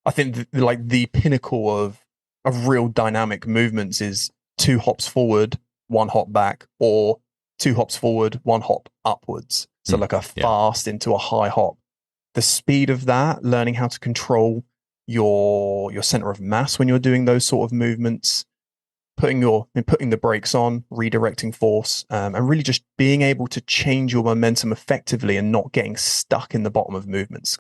I think the pinnacle of real dynamic movements is 2 hops forward, 1 hop back, or 2 hops forward, 1 hop upwards. So like a fast into a high hop. The speed of that, learning how to control your center of mass when you're doing those sort of movements, putting the brakes on, redirecting force, and really just being able to change your momentum effectively and not getting stuck in the bottom of movements.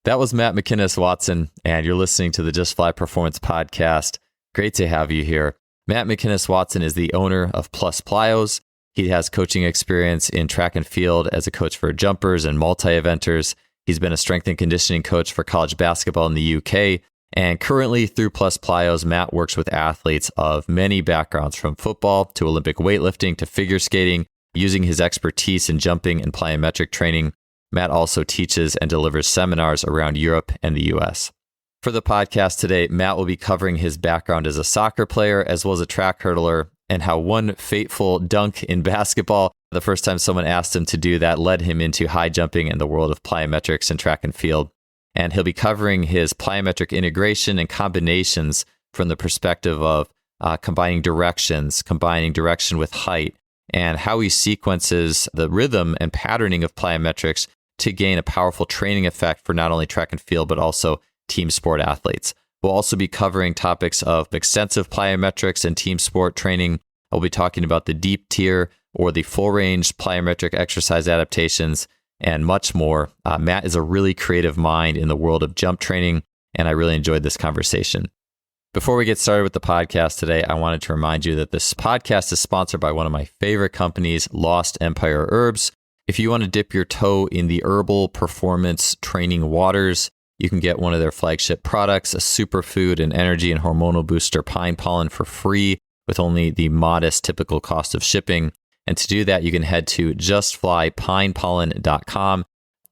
That was Matt McInnes-Watson, and you're listening to the Just Fly Performance Podcast. Great to have you here. Matt McInnes-Watson is the owner of Plus Plyos. He has coaching experience in track and field as a coach for jumpers and multi-eventers. He's been a strength and conditioning coach for college basketball in the UK. And currently, through Plus Plyos, Matt works with athletes of many backgrounds, from football to Olympic weightlifting to figure skating, using his expertise in jumping and plyometric training. Matt also teaches and delivers seminars around Europe and the US. For the podcast today, Matt will be covering his background as a soccer player as well as a track hurdler, and how one fateful dunk in basketball, the first time someone asked him to do that, led him into high jumping and the world of plyometrics and track and field. And he'll be covering his plyometric integration and combinations from the perspective of combining direction with height, and how he sequences the rhythm and patterning of plyometrics to gain a powerful training effect for not only track and field, but also team sport athletes. We'll also be covering topics of extensive plyometrics and team sport training. I'll be talking about the deep tier or the full range plyometric exercise adaptations and much more. Matt is a really creative mind in the world of jump training, and I really enjoyed this conversation. Before we get started with the podcast today, I wanted to remind you that this podcast is sponsored by one of my favorite companies, Lost Empire Herbs. If you want to dip your toe in the herbal performance training waters, you can get one of their flagship products, a superfood and energy and hormonal booster pine pollen, for free with only the modest typical cost of shipping. And to do that, you can head to justflypinepollen.com.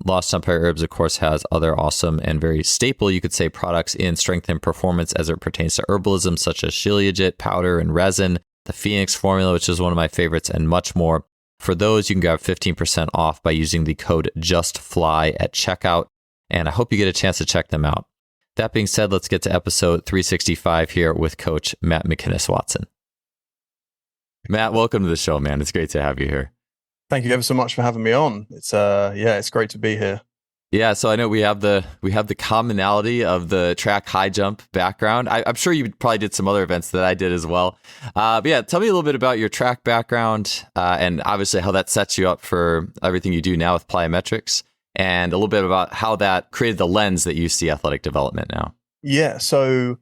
Lost Empire Herbs, of course, has other awesome and very staple, you could say, products in strength and performance as it pertains to herbalism, such as Shilajit powder and resin, the Phoenix formula, which is one of my favorites, and much more. For those, you can grab 15% off by using the code JUSTFLY at checkout, and I hope you get a chance to check them out. That being said, let's get to episode 365 here with Coach Matt McInnes-Watson. Matt, welcome to the show, man. It's great to have you here. Thank you ever so much for having me on. It's great to be here. Yeah, so I know we have the commonality of the track high jump background. I'm sure you probably did some other events that I did as well. But yeah, tell me a little bit about your track background and obviously how that sets you up for everything you do now with plyometrics, and a little bit about how that created the lens that you see athletic development now. Yeah, so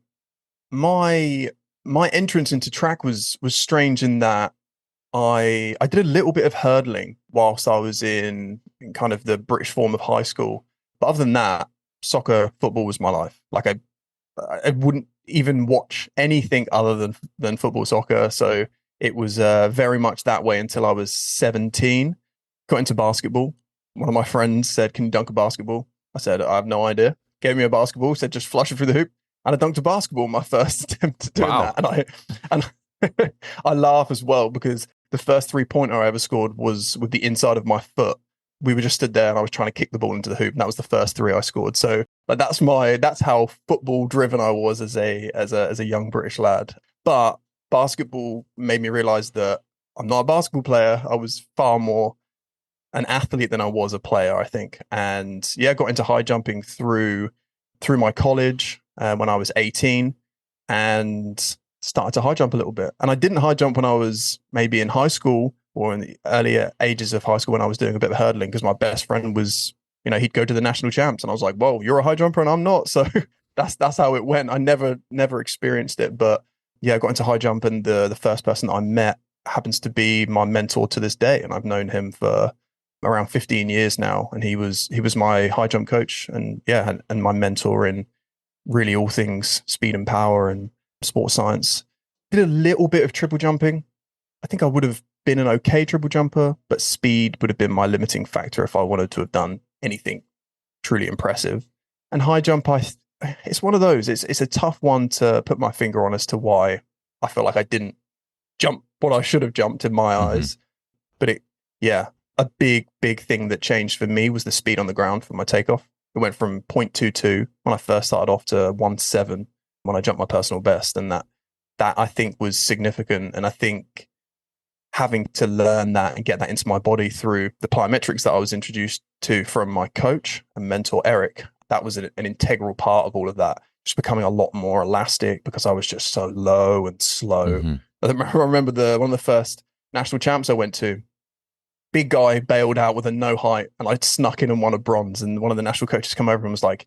my entrance into track was strange in that I did a little bit of hurdling whilst I was in kind of the British form of high school. But other than that, soccer, football was my life. Like I wouldn't even watch anything other than football, soccer. So it was very much that way until I was 17. Got into basketball. One of my friends said, "Can you dunk a basketball?" I said, "I have no idea." Gave me a basketball, said, "Just flush it through the hoop." And I dunked a basketball my first attempt at doing that. And I laugh as well because the first 3-pointer I ever scored was with the inside of my foot. We were just stood there and I was trying to kick the ball into the hoop, and that was the first 3 I scored. So like that's how football driven I was as a young British lad. But basketball made me realize that I'm not a basketball player. I was far more an athlete than I was a player, I think. And yeah, got into high jumping through my college when I was 18, and started to high jump a little bit. And I didn't high jump when I was maybe in high school or in the earlier ages of high school when I was doing a bit of hurdling, because my best friend was, he'd go to the national champs, and I was like, "Whoa, you're a high jumper and I'm not." So that's how it went. I never experienced it, but yeah, I got into high jump, and the first person that I met happens to be my mentor to this day, and I've known him for around 15 years now, and he was my high jump coach, and and my mentor in really all things speed and power and sports science. Did a little bit of triple jumping. I think I would have been an okay triple jumper, but speed would have been my limiting factor if I wanted to have done anything truly impressive. And high jump, it's one of those. It's a tough one to put my finger on as to why I feel like I didn't jump what I should have jumped in my eyes. But a big thing that changed for me was the speed on the ground for my takeoff. It went from 0.22 when I first started off to 1.7 when I jumped my personal best. And that I think was significant. And I think having to learn that and get that into my body through the plyometrics that I was introduced to from my coach and mentor, Eric, that was an integral part of all of that. Just becoming a lot more elastic because I was just so low and slow. Mm-hmm. I remember one of the first national champs I went to, big guy bailed out with a no height, and I snuck in and won a bronze. And one of the national coaches come over and was like,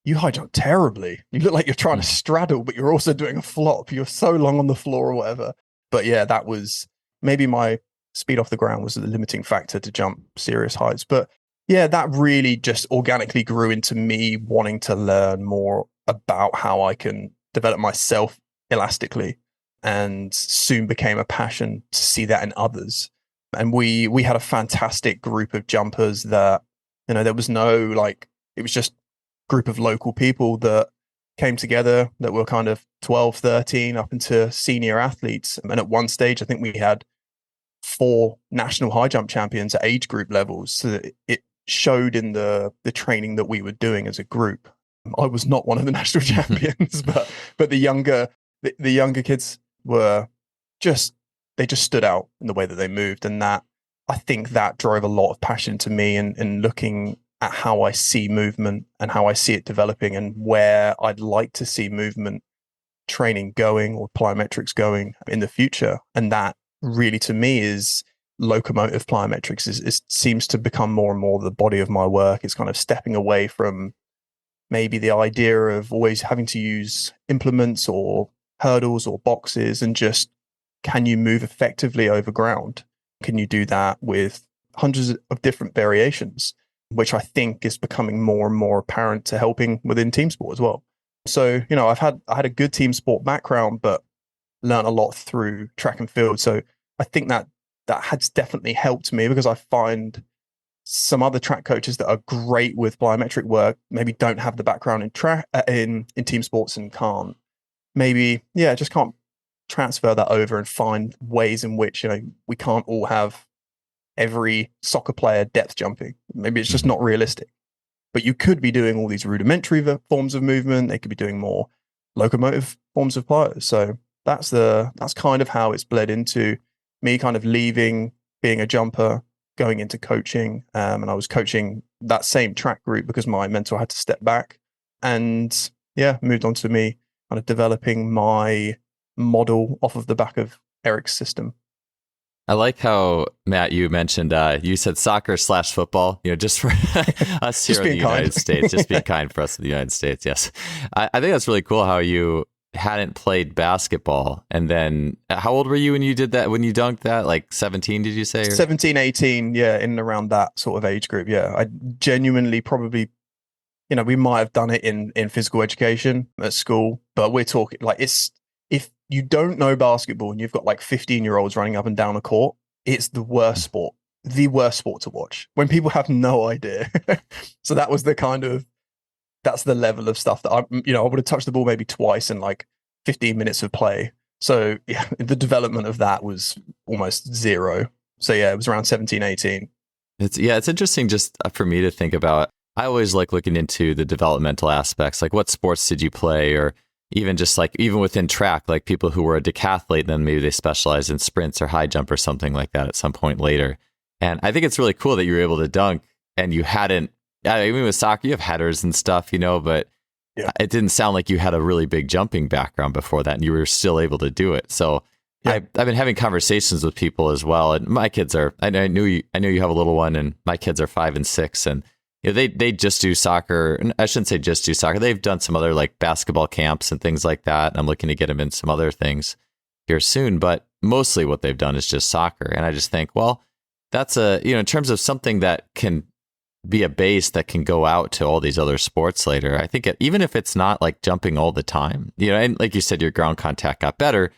"You high jump terribly. You look like you're trying to straddle, but you're also doing a flop. You're so long on the floor," or whatever. But yeah, that was maybe my speed off the ground was the limiting factor to jump serious heights. But yeah, that really just organically grew into me wanting to learn more about how I can develop myself elastically, and soon became a passion to see that in others. And we had a fantastic group of jumpers that, there was no it was just a group of local people that came together that were kind of 12, 13 up into senior athletes. And at one stage, I think we had 4 national high jump champions at age group levels. So that it showed in the training that we were doing as a group. I was not one of the national champions, but the younger kids were they just stood out in the way that they moved. And that, I think that drove a lot of passion to me in looking at how I see movement and how I see it developing and where I'd like to see movement training going or plyometrics going in the future. And that really to me is locomotive plyometrics is seems to become more and more the body of my work. It's kind of stepping away from maybe the idea of always having to use implements or hurdles or boxes, and just, can you move effectively over ground? Can you do that with hundreds of different variations, which I think is becoming more and more apparent to helping within team sport as well. So, I had a good team sport background, but learned a lot through track and field. So I think that has definitely helped me, because I find some other track coaches that are great with plyometric work maybe don't have the background in team sports and can't just can't transfer that over and find ways in which we can't all have every soccer player depth jumping. Maybe it's just not realistic. But you could be doing all these rudimentary forms of movement. They could be doing more locomotive forms of plyos. So that's kind of how it's bled into me kind of leaving being a jumper, going into coaching. And I was coaching that same track group because my mentor had to step back, and moved on to me kind of developing my model off of the back of Eric's system. I like how, Matt, you mentioned, you said soccer/football, just for us here in the United States, just being kind for us in the United States. Yes. I think that's really cool how you hadn't played basketball. And then how old were you when you did that, when you dunked that? Like 17, did you say? 17, 18. Yeah. In and around that sort of age group. Yeah. I genuinely probably, we might have done it in physical education at school, but we're talking if you don't know basketball and you've got 15-year-olds running up and down a court, it's the worst sport to watch when people have no idea. So that was that's the level of stuff that I would have touched the ball maybe twice in 15 minutes of play. So yeah, the development of that was almost zero. So yeah, it was around 17, 18. It's interesting just for me to think about. I always like looking into the developmental aspects, like what sports did you play, or even just even within track, like people who were a decathlete, then maybe they specialize in sprints or high jump or something like that at some point later. And I think it's really cool that you were able to dunk and you hadn't, even with soccer, you have headers and stuff, but it didn't sound like you had a really big jumping background before that and you were still able to do it. So I've been having conversations with people as well. And my kids I know you have a little one, and my kids are 5 and 6, and they just do soccer. And I shouldn't say just do soccer. They've done some other basketball camps and things like that. And I'm looking to get them in some other things here soon, but mostly what they've done is just soccer. And I just think, well, that's in terms of something that can be a base that can go out to all these other sports later. I think even if it's not jumping all the time, and like you said, your ground contact got better,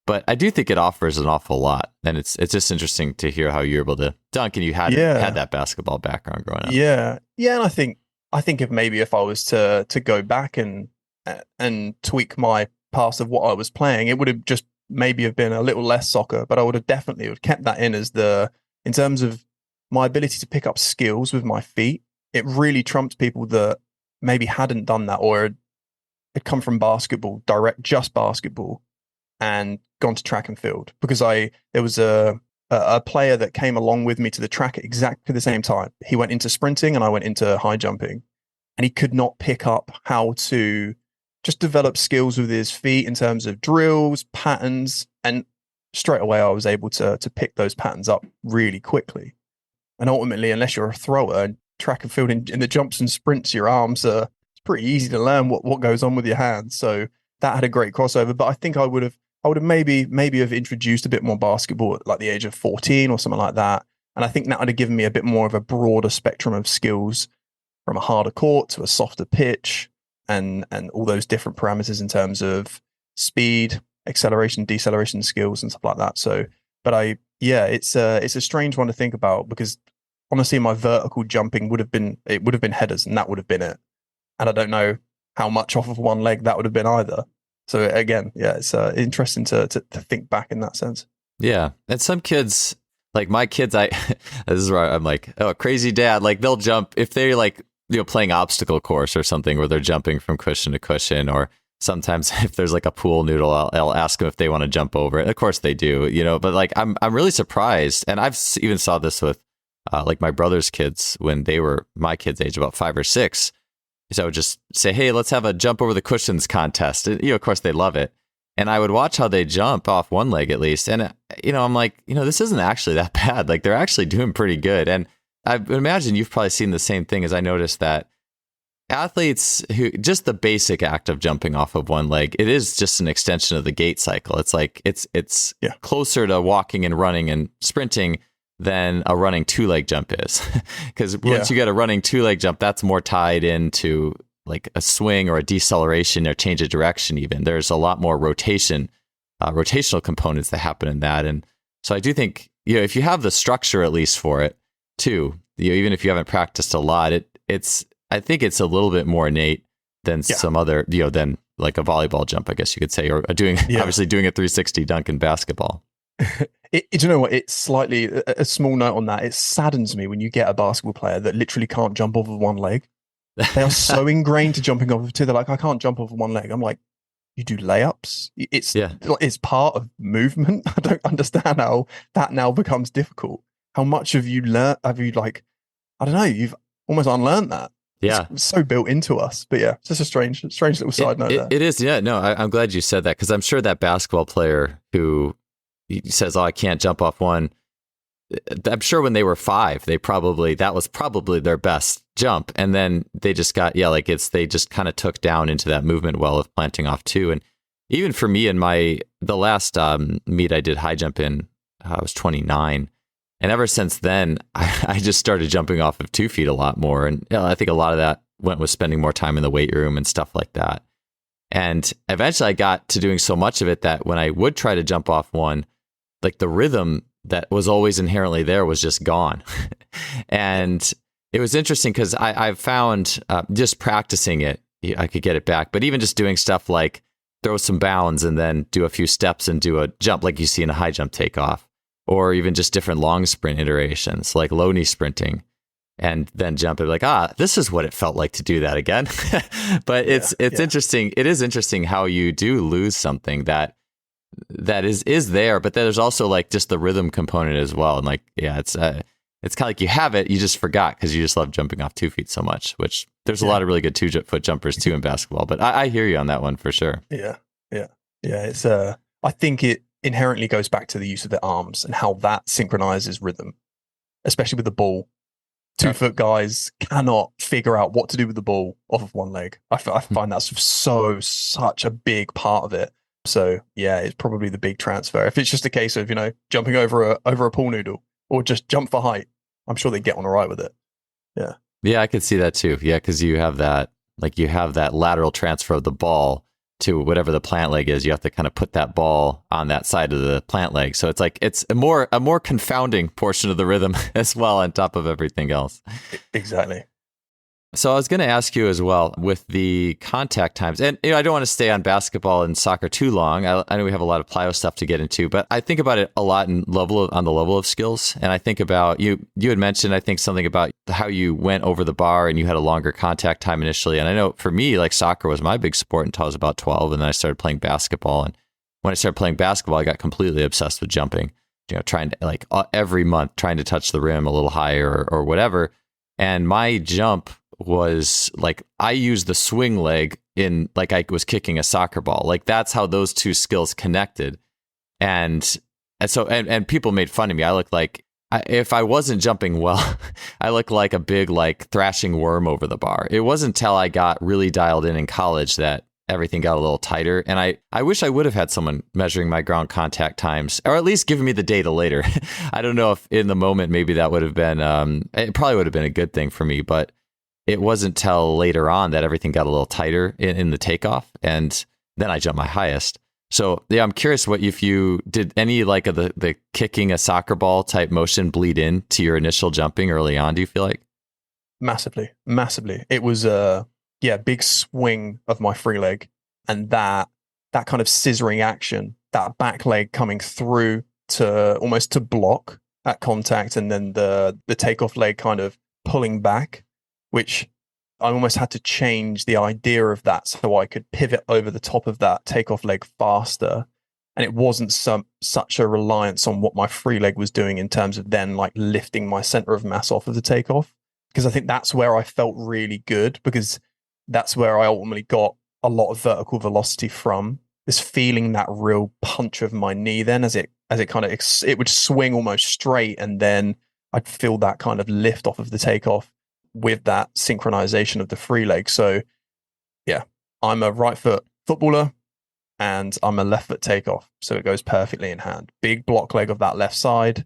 but I do think it offers an awful lot. And it's just interesting to hear how you're able to dunk, and you had that basketball background growing up. Yeah. Yeah. And I think if I was to go back and tweak my past of what I was playing, it would have just maybe have been a little less soccer, but I would have definitely kept that in terms of my ability to pick up skills with my feet it really trumps people that maybe hadn't done that or had come from basketball, just basketball, and gone to track and field. Because there was a player that came along with me to the track at exactly the same time. He went into sprinting and I went into high jumping, and he could not pick up how to just develop skills with his feet in terms of drills, patterns, and straight away I was able to pick those patterns up really quickly. And ultimately, unless you're a thrower, track and field in the jumps and sprints, your arms are, it's pretty easy to learn what goes on with your hands. So that had a great crossover. But I think I would have maybe have introduced a bit more basketball at like the age of 14 or something like that. And I think that would have given me a bit more of a broader spectrum of skills, from a harder court to a softer pitch, and all those different parameters in terms of speed, acceleration, deceleration skills and stuff like that. So, but it's a strange one to think about, because honestly, my vertical jumping would have been headers, and that would have been it. And I don't know how much off of one leg that would have been either. So again, yeah, it's interesting to think back in that sense. Yeah. And some kids, like my kids, this is where I'm like, oh, crazy dad, like they'll jump if they're like, playing obstacle course or something where they're jumping from cushion to cushion, or sometimes if there's like a pool noodle, I'll ask them if they want to jump over it. Of course they do, but like, I'm really surprised. And I've even saw this with like my brother's kids when they were my kids' age, about 5 or 6. So I would just say, hey, let's have a jump over the cushions contest. And, of course they love it. And I would watch how they jump off one leg at least. And, I'm like, this isn't actually that bad. Like they're actually doing pretty good. And I imagine you've probably seen the same thing, as I noticed that athletes who just the basic act of jumping off of one leg, it is just an extension of the gait cycle. It's like it's closer to walking and running and sprinting than a running 2-leg jump is. Because once you get a running 2-leg jump, that's more tied into like a swing or a deceleration or change of direction. Even there's a lot more rotational components that happen in that. And so I do think, if you have the structure at least for it too, even if you haven't practiced a lot, I think it's a little bit more innate than some other, than like a volleyball jump, I guess you could say, or obviously doing a 360 dunk in basketball. Do you know what? It's slightly a small note on that. It saddens me when you get a basketball player that literally can't jump off of one leg. They are so ingrained to jumping off of two. They're like, I can't jump off of one leg. I'm like, you do layups. It's part of movement. I don't understand how that now becomes difficult. How much have you learned? Have you like, I don't know, you've almost unlearned that. Yeah. It's so built into us. But yeah, it's just a strange little side note there. It is. Yeah. No, I'm glad you said that, because I'm sure that basketball player who says, oh, I can't jump off one, I'm sure when they were 5, that was probably their best jump. And then they just got, they just kind of took down into that movement well of planting off 2. And even for me in the last meet I did high jump in, I was 29. And ever since then, I just started jumping off of 2 feet a lot more. And I think a lot of that went with spending more time in the weight room and stuff like that. And eventually I got to doing so much of it that when I would try to jump off one, like the rhythm that was always inherently there was just gone. And it was interesting because I've found just practicing it, I could get it back. But even just doing stuff like throw some bounds and then do a few steps and do a jump like you see in a high jump takeoff. Or even just different long sprint iterations, like low knee sprinting, and then jumping like, this is what it felt like to do that again. But it's interesting. It is interesting how you do lose something that is there, but there's also like just the rhythm component as well. And like, it's kind of like you have it, you just forgot because you just love jumping off 2 feet so much, which there's a lot of really good 2-foot jumpers too in basketball. But I hear you on that one for sure. Yeah. It's I think it inherently goes back to the use of the arms and how that synchronizes rhythm, especially with the ball. 2-foot guys cannot figure out what to do with the ball off of one leg. I find that's such a big part of it. So yeah, it's probably the big transfer. If it's just a case of, jumping over a pool noodle or just jump for height, I'm sure they get on all right with it. Yeah. Yeah, I could see that too. Yeah, because you have that lateral transfer of the ball to whatever the plant leg is. You have to kind of put that ball on that side of the plant leg. So it's like it's a more confounding portion of the rhythm as well on top of everything else. Exactly. So I was going to ask you as well with the contact times, and I don't want to stay on basketball and soccer too long. I know we have a lot of plyo stuff to get into, but I think about it a lot on the level of skills. And I think about you had mentioned, I think, something about how you went over the bar and you had a longer contact time initially. And I know for me, like, soccer was my big sport until I was about 12, and then I started playing basketball. And when I started playing basketball, I got completely obsessed with jumping. Trying to, like, every month trying to touch the rim a little higher or whatever. And my jump was like, I used the swing leg in like I was kicking a soccer ball. Like, that's how those two skills connected. And so people made fun of me. I looked like, if I wasn't jumping well, I looked like a big, like, thrashing worm over the bar. It wasn't until I got really dialed in college that everything got a little tighter. And I wish I would have had someone measuring my ground contact times, or at least giving me the data later. I don't know if in the moment, maybe that would have been, it probably would have been a good thing for me, but it wasn't till later on that everything got a little tighter in the takeoff. And then I jumped my highest. So yeah, I'm curious if you did any like of the kicking a soccer ball type motion bleed in to your initial jumping early on, do you feel like? Massively. It was big swing of my free leg, and that kind of scissoring action, that back leg coming through to almost to block that contact, and then the takeoff leg kind of pulling back, which I almost had to change the idea of that so I could pivot over the top of that takeoff leg faster. And it wasn't such a reliance on what my free leg was doing in terms of then like lifting my center of mass off of the takeoff. Because I think that's where I felt really good, because that's where I ultimately got a lot of vertical velocity from, is feeling that real punch of my knee then as it kind of, it would swing almost straight, and then I'd feel that kind of lift off of the takeoff with that synchronization of the free leg. So yeah, I'm a right foot footballer and I'm a left foot takeoff. So it goes perfectly in hand. Big block leg of that left side.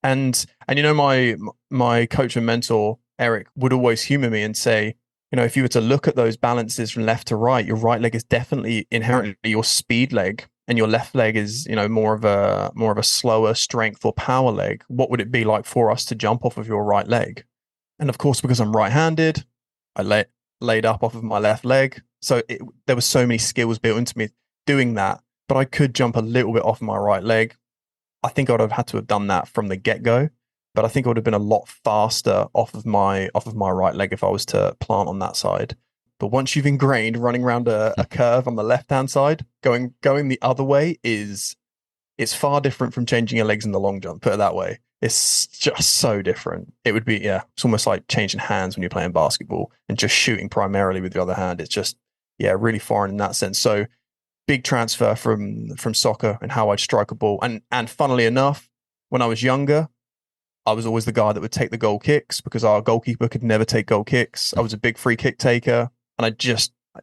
And my coach and mentor, Eric, would always humor me and say, if you were to look at those balances from left to right, your right leg is definitely inherently your speed leg, and your left leg is, more of a slower strength or power leg. What would it be like for us to jump off of your right leg? And of course, because I'm right-handed, I laid up off of my left leg. So there were so many skills built into me doing that, but I could jump a little bit off my right leg. I think I would have had to have done that from the get-go, but I think I would have been a lot faster off of my right leg if I was to plant on that side. But once you've ingrained running around a curve on the left-hand side, going the other way it's far different from changing your legs in the long jump, put it that way. It's just so different. It would be, it's almost like changing hands when you're playing basketball and just shooting primarily with the other hand. It's just, really foreign in that sense. So big transfer from soccer and how I'd strike a ball. And funnily enough, when I was younger, I was always the guy that would take the goal kicks because our goalkeeper could never take goal kicks. I was a big free kick taker, and I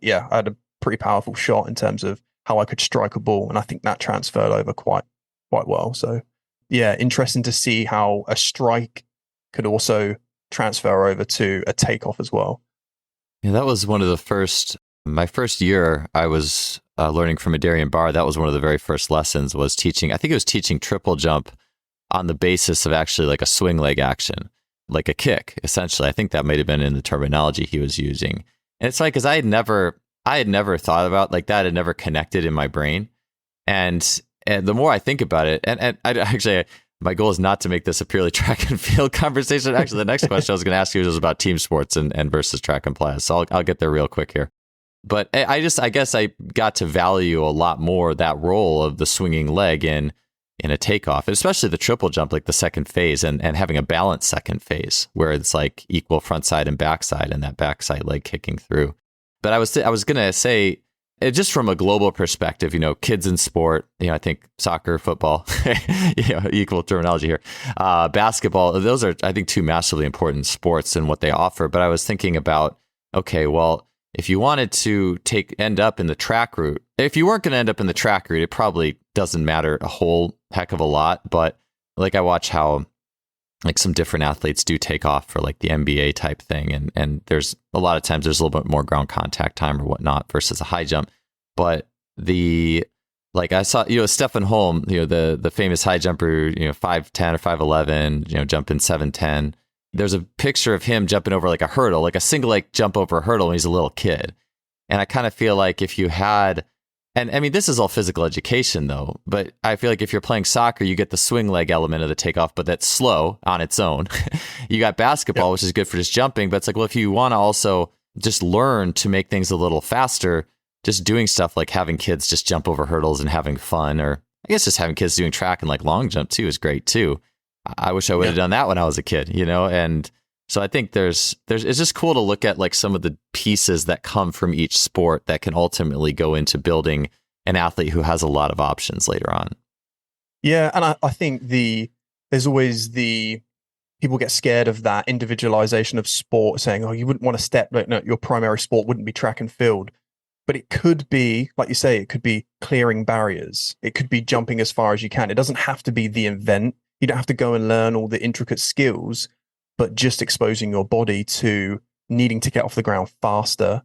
had a pretty powerful shot in terms of how I could strike a ball. And I think that transferred over quite well. So yeah, interesting to see how a strike could also transfer over to a takeoff as well. Yeah, that was one of the my first year I was learning from Adarian Barr. That was one of the very first lessons, was teaching, I think it was teaching triple jump on the basis of actually like a swing leg action, like a kick, essentially. I think that might have been in the terminology he was using. And it's like, because I had never thought about like that, had never connected in my brain. And the more I think about it, and I actually, my goal is not to make this a purely track and field conversation. Actually, the next question I was going to ask you was about team sports and versus track and plyo. So I'll get there real quick here. But I guess I got to value a lot more that role of the swinging leg in a takeoff, especially the triple jump, like the second phase, and having a balanced second phase where it's like equal front side and back side, and that backside leg kicking through. But I was going to say, just from a global perspective, kids in sport, I think soccer, football, equal terminology here, basketball, those are, I think, two massively important sports and what they offer. But I was thinking about, okay, well, if you wanted to end up in the track route, if you weren't going to end up in the track route, it probably doesn't matter a whole heck of a lot. But like I watch how like some different athletes do take off for like the NBA type thing. And there's a lot of times there's a little bit more ground contact time or whatnot versus a high jump. But like I saw, Stefan Holm, the famous high jumper, 5'10" or 5'11", jumping 7'10", there's a picture of him jumping over like a hurdle, like a single leg jump over a hurdle when he's a little kid. And I kind of feel like if you had, and I mean, this is all physical education though, but I feel like if you're playing soccer, you get the swing leg element of the takeoff, but that's slow on its own. You got basketball, which is good for just jumping, but it's like, well, if you want to also just learn to make things a little faster, just doing stuff like having kids just jump over hurdles and having fun, or I guess just having kids doing track and like long jump too is great too. I wish I would have done that when I was a kid, and so I think it's just cool to look at like some of the pieces that come from each sport that can ultimately go into building an athlete who has a lot of options later on. Yeah. And I think there's always people get scared of that individualization of sport, saying, oh, you wouldn't want to step, like, no, your primary sport wouldn't be track and field. But it could be, like you say, it could be clearing barriers. It could be jumping as far as you can. It doesn't have to be the event. You don't have to go and learn all the intricate skills, but just exposing your body to needing to get off the ground faster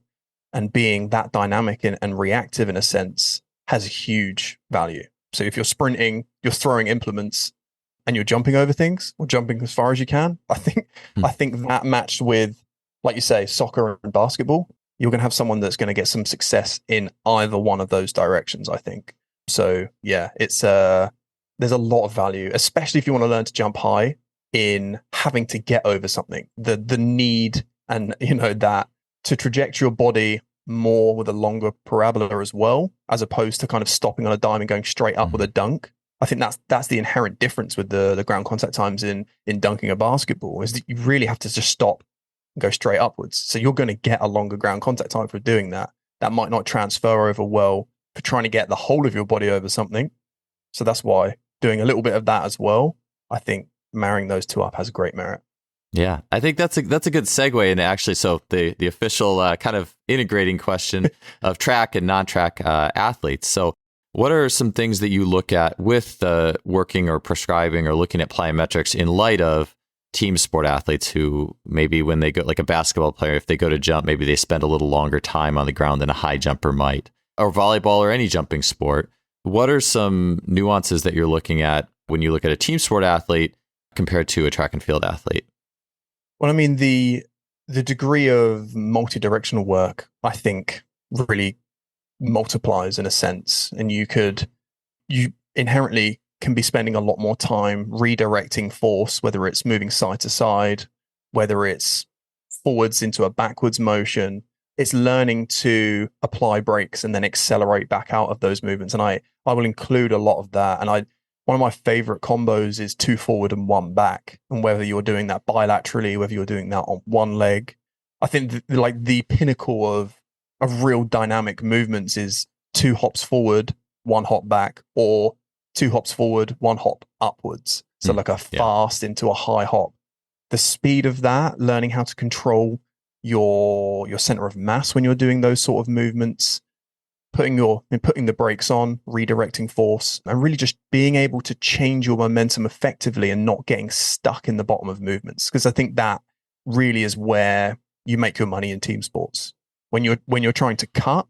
and being that dynamic and reactive in a sense has huge value. So if you're sprinting, you're throwing implements and you're jumping over things or jumping as far as you can, I think that matched with, like you say, soccer and basketball, you're going to have someone that's going to get some success in either one of those directions, I think. So yeah, there's a lot of value, especially if you want to learn to jump high, in having to get over something, the need, and that to traject your body more with a longer parabola as well, as opposed to kind of stopping on a dime and going straight up with a dunk. I think that's the inherent difference with the ground contact times in dunking a basketball, is that you really have to just stop and go straight upwards. So you're going to get a longer ground contact time for doing that. That might not transfer over well for trying to get the whole of your body over something. So that's why doing a little bit of that as well, I think marrying those two up has great merit. Yeah, I think that's a good segue into actually, so the official kind of integrating question of track and non-track athletes. So what are some things that you look at with working or prescribing or looking at plyometrics in light of team sport athletes who maybe when they go, like a basketball player, if they go to jump, maybe they spend a little longer time on the ground than a high jumper might, or volleyball or any jumping sport? What are some nuances that you're looking at when you look at a team sport athlete compared to a track and field athlete? Well, I mean, the degree of multi-directional work, I think, really multiplies in a sense. And you inherently can be spending a lot more time redirecting force, whether it's moving side to side, whether it's forwards into a backwards motion. It's learning to apply brakes and then accelerate back out of those movements. And I will include a lot of that. And one of my favorite combos is 2 forward and 1 back. And whether you're doing that bilaterally, whether you're doing that on one leg, I think the pinnacle of real dynamic movements is 2 hops forward, 1 hop back, or 2 hops forward, 1 hop upwards. So like a fast into a high hop. The speed of that, learning how to control your center of mass when you're doing those sort of movements, putting the brakes on, redirecting force, and really just being able to change your momentum effectively and not getting stuck in the bottom of movements. Because I think that really is where you make your money in team sports. When you're trying to cut,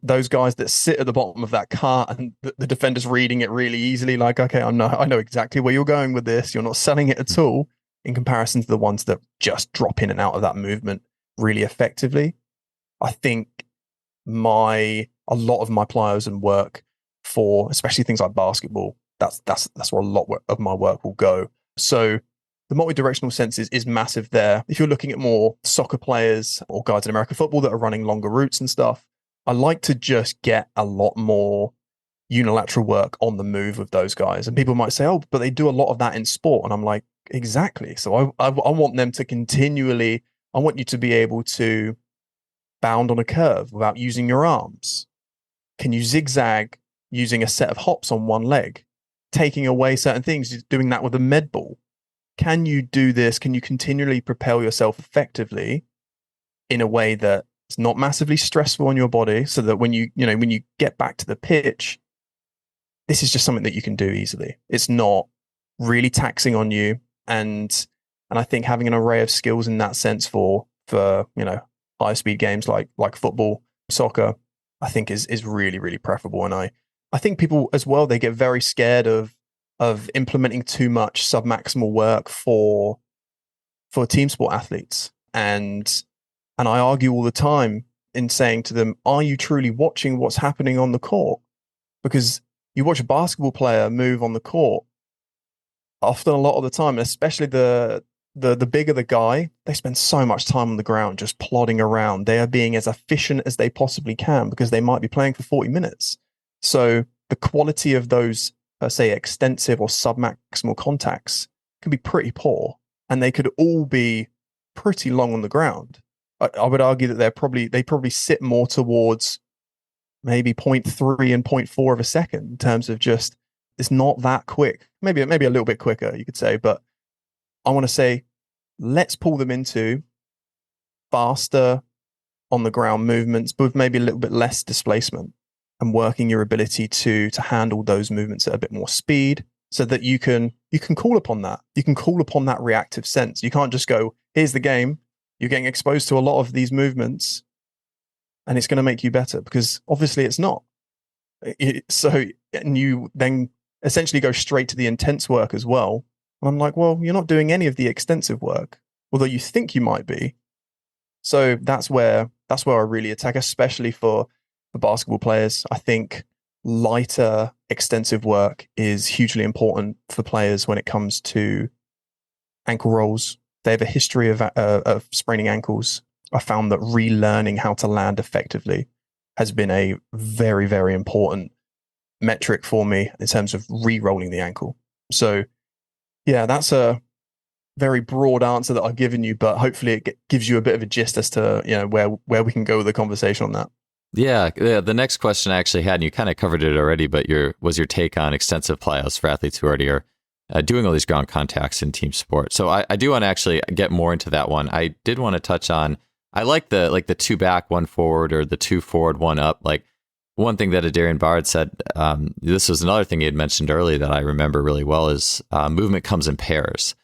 those guys that sit at the bottom of that cut and the defender's reading it really easily, like, okay, I know exactly where you're going with this. You're not selling it at all, in comparison to the ones that just drop in and out of that movement really effectively. I think a lot of my plyos and work for, especially things like basketball, that's where a lot of my work will go. So the multi-directional sense is massive there. If you're looking at more soccer players or guys in American football that are running longer routes and stuff, I like to just get a lot more unilateral work on the move with those guys. And people might say, oh, but they do a lot of that in sport. And I'm like, exactly. So I want them to continually, I want you to be able to bound on a curve without using your arms. Can you zigzag using a set of hops on one leg? Taking away certain things, doing that with a med ball. Can you do this? Can you continually propel yourself effectively in a way that it's not massively stressful on your body, so that when you get back to the pitch, this is just something that you can do easily. It's not really taxing on you. And I think having an array of skills in that sense for higher speed games like football, soccer, I think is really, really preferable. And I think people as well, they get very scared of implementing too much submaximal work for for team sport athletes. And I argue all the time in saying to them, are you truly watching what's happening on the court? Because you watch a basketball player move on the court, often a lot of the time, especially the bigger the guy, they spend so much time on the ground just plodding around. They are being as efficient as they possibly can because they might be playing for 40 minutes. So the quality of those, say, extensive or submaximal contacts can be pretty poor, and they could all be pretty long on the ground. I would argue that they probably sit more towards maybe 0.3 and 0.4 of a second in terms of just, it's not that quick. Maybe a little bit quicker, you could say, but I want to say, let's pull them into faster on the ground movements, but with maybe a little bit less displacement, and working your ability to handle those movements at a bit more speed, so that you can call upon that. You can call upon that reactive sense. You can't just go, here's the game. You're getting exposed to a lot of these movements and it's going to make you better, because obviously it's not. And you then essentially go straight to the intense work as well. And I'm like, well, you're not doing any of the extensive work, although you think you might be. So that's where I really attack, especially for basketball players. I think lighter extensive work is hugely important for players when it comes to ankle rolls. They have a history of spraining ankles. I found that relearning how to land effectively has been a very, very important metric for me in terms of re-rolling the ankle. So yeah, that's a very broad answer that I've given you, but hopefully it gives you a bit of a gist as to, you know, where we can go with the conversation on that. Yeah, the next question I actually had, and you kind of covered it already, but was your take on extensive plyos for athletes who already are doing all these ground contacts in team sport. So I do want to actually get more into that one. I did want to touch on, I like the 2 back, 1 forward, or the 2 forward, 1 up. Like one thing that Adarian Bard said, this was another thing he had mentioned earlier that I remember really well, is movement comes in pairs.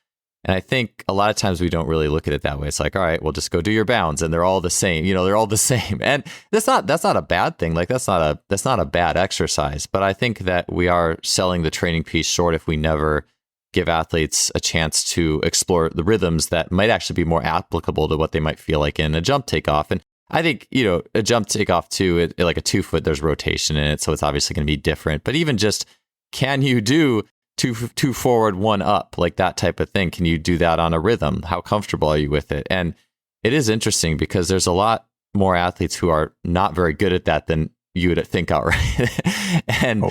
And I think a lot of times we don't really look at it that way. It's like, all right, well, just go do your bounds, and they're all the same. You know, they're all the same, and that's not a bad thing. Like that's not a bad exercise. But I think that we are selling the training piece short if we never give athletes a chance to explore the rhythms that might actually be more applicable to what they might feel like in a jump takeoff. And I think, you know, a jump takeoff too, like a 2 foot, there's rotation in it, so it's obviously going to be different. But even just, can you do two forward, 1 up, like that type of thing? Can you do that on a rhythm? How comfortable are you with it? And it is interesting because there's a lot more athletes who are not very good at that than you would think outright. And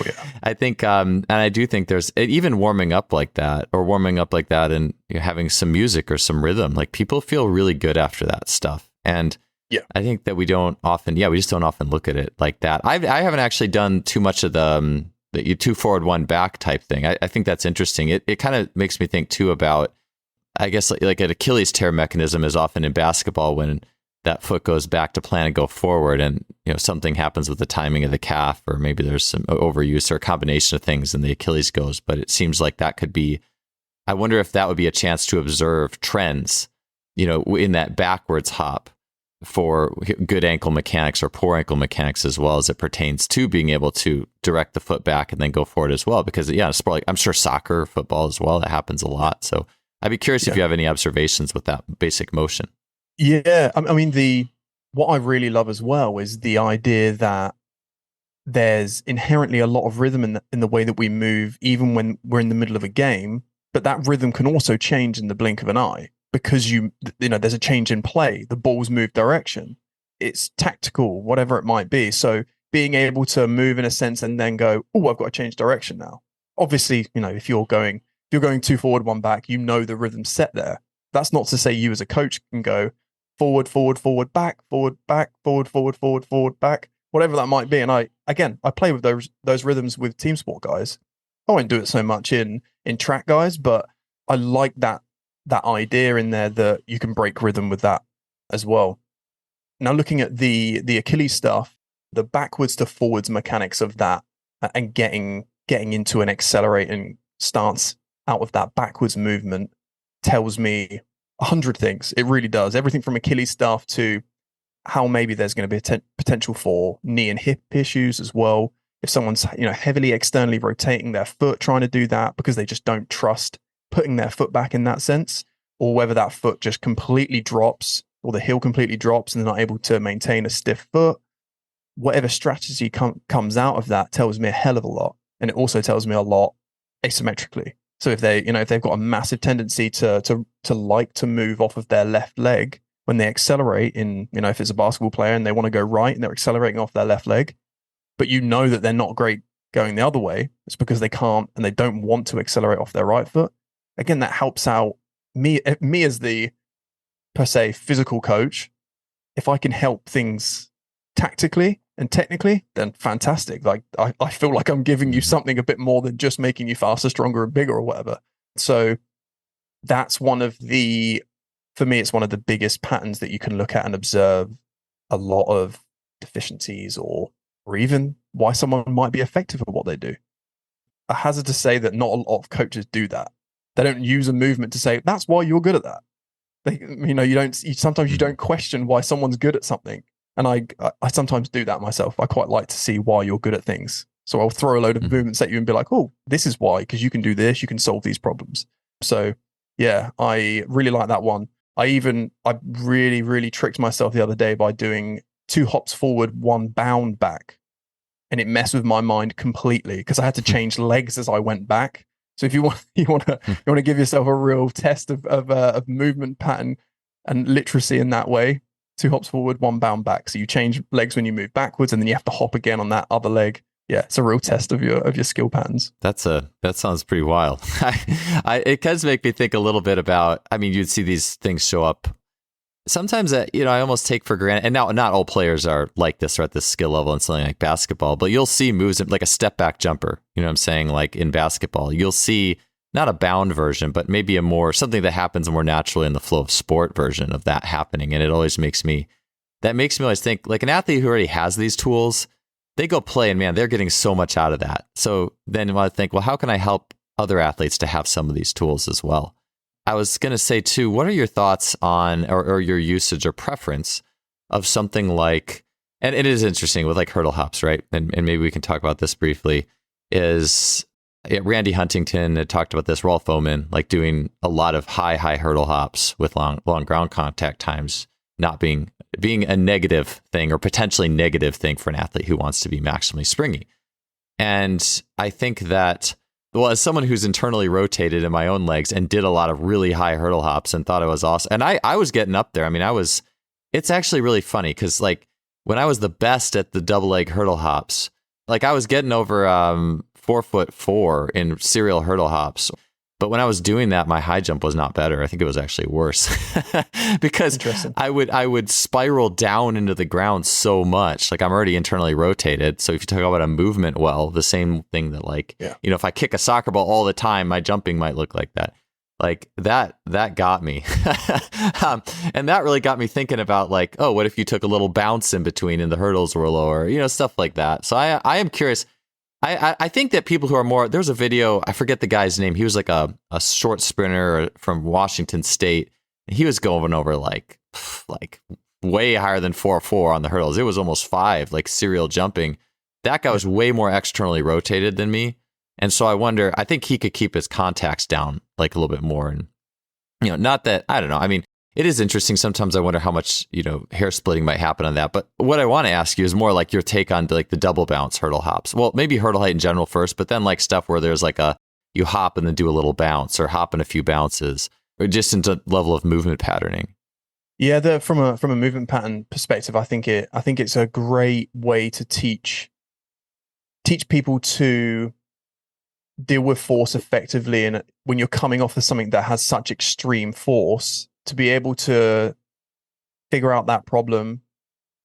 I think, and I do think there's even warming up like that, and you're having some music or some rhythm, like people feel really good after that stuff. And I think that we just don't often look at it like that. I haven't actually done too much of the 2 forward, 1 back type thing. I think that's interesting. It kind of makes me think too about, I guess, like an Achilles tear mechanism is often in basketball when that foot goes back to plan and go forward, and you know something happens with the timing of the calf, or maybe there's some overuse or a combination of things, and the Achilles goes. But it seems like that could be, I wonder if that would be a chance to observe trends, you know, in that backwards hop for good ankle mechanics or poor ankle mechanics, as well as it pertains to being able to direct the foot back and then go forward as well. Because a sport like, I'm sure soccer, football as well, that happens a lot. So I'd be curious if you have any observations with that basic motion. Yeah, I mean, what I really love as well is the idea that there's inherently a lot of rhythm in the way that we move, even when we're in the middle of a game. But that rhythm can also change in the blink of an eye, because you know there's a change in play. The ball's moved direction. It's tactical, whatever it might be. So being able to move in a sense and then go, oh, I've got to change direction now. Obviously, you know, if you're going 2 forward, 1 back, you know the rhythm's set there. That's not to say you as a coach can go forward, forward, forward, back, forward, back, forward, forward, forward, forward, back, whatever that might be. And I play with those rhythms with team sport guys. I won't do it so much in track guys, but I like that idea in there that you can break rhythm with that as well. Now, looking at the Achilles stuff, the backwards to forwards mechanics of that, and getting into an accelerating stance out of that backwards movement tells me 100 things. It really does. Everything from Achilles stuff to how maybe there's going to be a potential for knee and hip issues as well. If someone's, you know, heavily externally rotating their foot, trying to do that because they just don't trust putting their foot back in that sense, or whether that foot just completely drops or the heel completely drops and they're not able to maintain a stiff foot, whatever strategy comes out of that tells me a hell of a lot. And it also tells me a lot asymmetrically. So if they've got a massive tendency to like to move off of their left leg when they accelerate if it's a basketball player and they want to go right and they're accelerating off their left leg, but that they're not great going the other way, it's because they can't and they don't want to accelerate off their right foot. Again, that helps out me as the, per se, physical coach. If I can help things tactically and technically, then fantastic. Like I feel like I'm giving you something a bit more than just making you faster, stronger, and bigger or whatever. So that's for me, it's one of the biggest patterns that you can look at and observe a lot of deficiencies or even why someone might be effective at what they do. I hazard to say that not a lot of coaches do that. They don't use a movement to say, that's why you're good at that. Sometimes you don't question why someone's good at something. And I sometimes do that myself. I quite like to see why you're good at things. So I'll throw a load of movements at you and be like, oh, this is why, because you can do this, you can solve these problems. So yeah, I really like that one. I really, really tricked myself the other day by doing 2 hops forward, 1 bound back. And it messed with my mind completely because I had to change legs as I went back. So if you want to give yourself a real test of movement pattern and literacy in that way, 2 hops forward, 1 bound back. So you change legs when you move backwards, and then you have to hop again on that other leg. Yeah, it's a real test of your skill patterns. That sounds pretty wild. It does make me think a little bit about. I mean, you'd see these things show up sometimes that I almost take for granted. And now, not all players are like this or at this skill level in something like basketball, but you'll see moves like a step back jumper. You know what I'm saying? Like in basketball, you'll see not a bound version, but maybe something that happens more naturally in the flow of sport version of that happening. And it always makes me always think, like, an athlete who already has these tools, they go play and man, they're getting so much out of that. So then I think, well, how can I help other athletes to have some of these tools as well? I was going to say too, what are your thoughts on, or your usage or preference of something like, and it is interesting with like hurdle hops, right? And maybe we can talk about this briefly, is Randy Huntington had talked about this, Rolf Oman, like doing a lot of high hurdle hops with long ground contact times, not being a negative thing or potentially negative thing for an athlete who wants to be maximally springy. And I think that, well, as someone who's internally rotated in my own legs and did a lot of really high hurdle hops and thought it was awesome. And I was getting up there. I mean, it's actually really funny because like when I was the best at the double leg hurdle hops, like I was getting over 4'4" in serial hurdle hops. But when I was doing that, my high jump was not better. I think it was actually worse because I would spiral down into the ground so much. Like I'm already internally rotated. So if you talk about a movement well, the same thing that like, if I kick a soccer ball all the time, my jumping might look like that. Like that got me. And that really got me thinking about like, oh, what if you took a little bounce in between and the hurdles were lower, stuff like that. So I am curious. I think that people who are more, there's a video, I forget the guy's name. He was like a short sprinter from Washington State. And he was going over like way higher than 4.4 on the hurdles. It was almost 5, like serial jumping. That guy was way more externally rotated than me. And so I think he could keep his contacts down like a little bit more. And, not that, I don't know. I mean, it is interesting. Sometimes I wonder how much, hair splitting might happen on that. But what I want to ask you is more like your take on like the double bounce hurdle hops. Well, maybe hurdle height in general first, but then like stuff where there's like you hop and then do a little bounce or hop in a few bounces or just into level of movement patterning. Yeah, from a movement pattern perspective, I think it's a great way to teach people to deal with force effectively. And when you're coming off of something that has such extreme force, to be able to figure out that problem,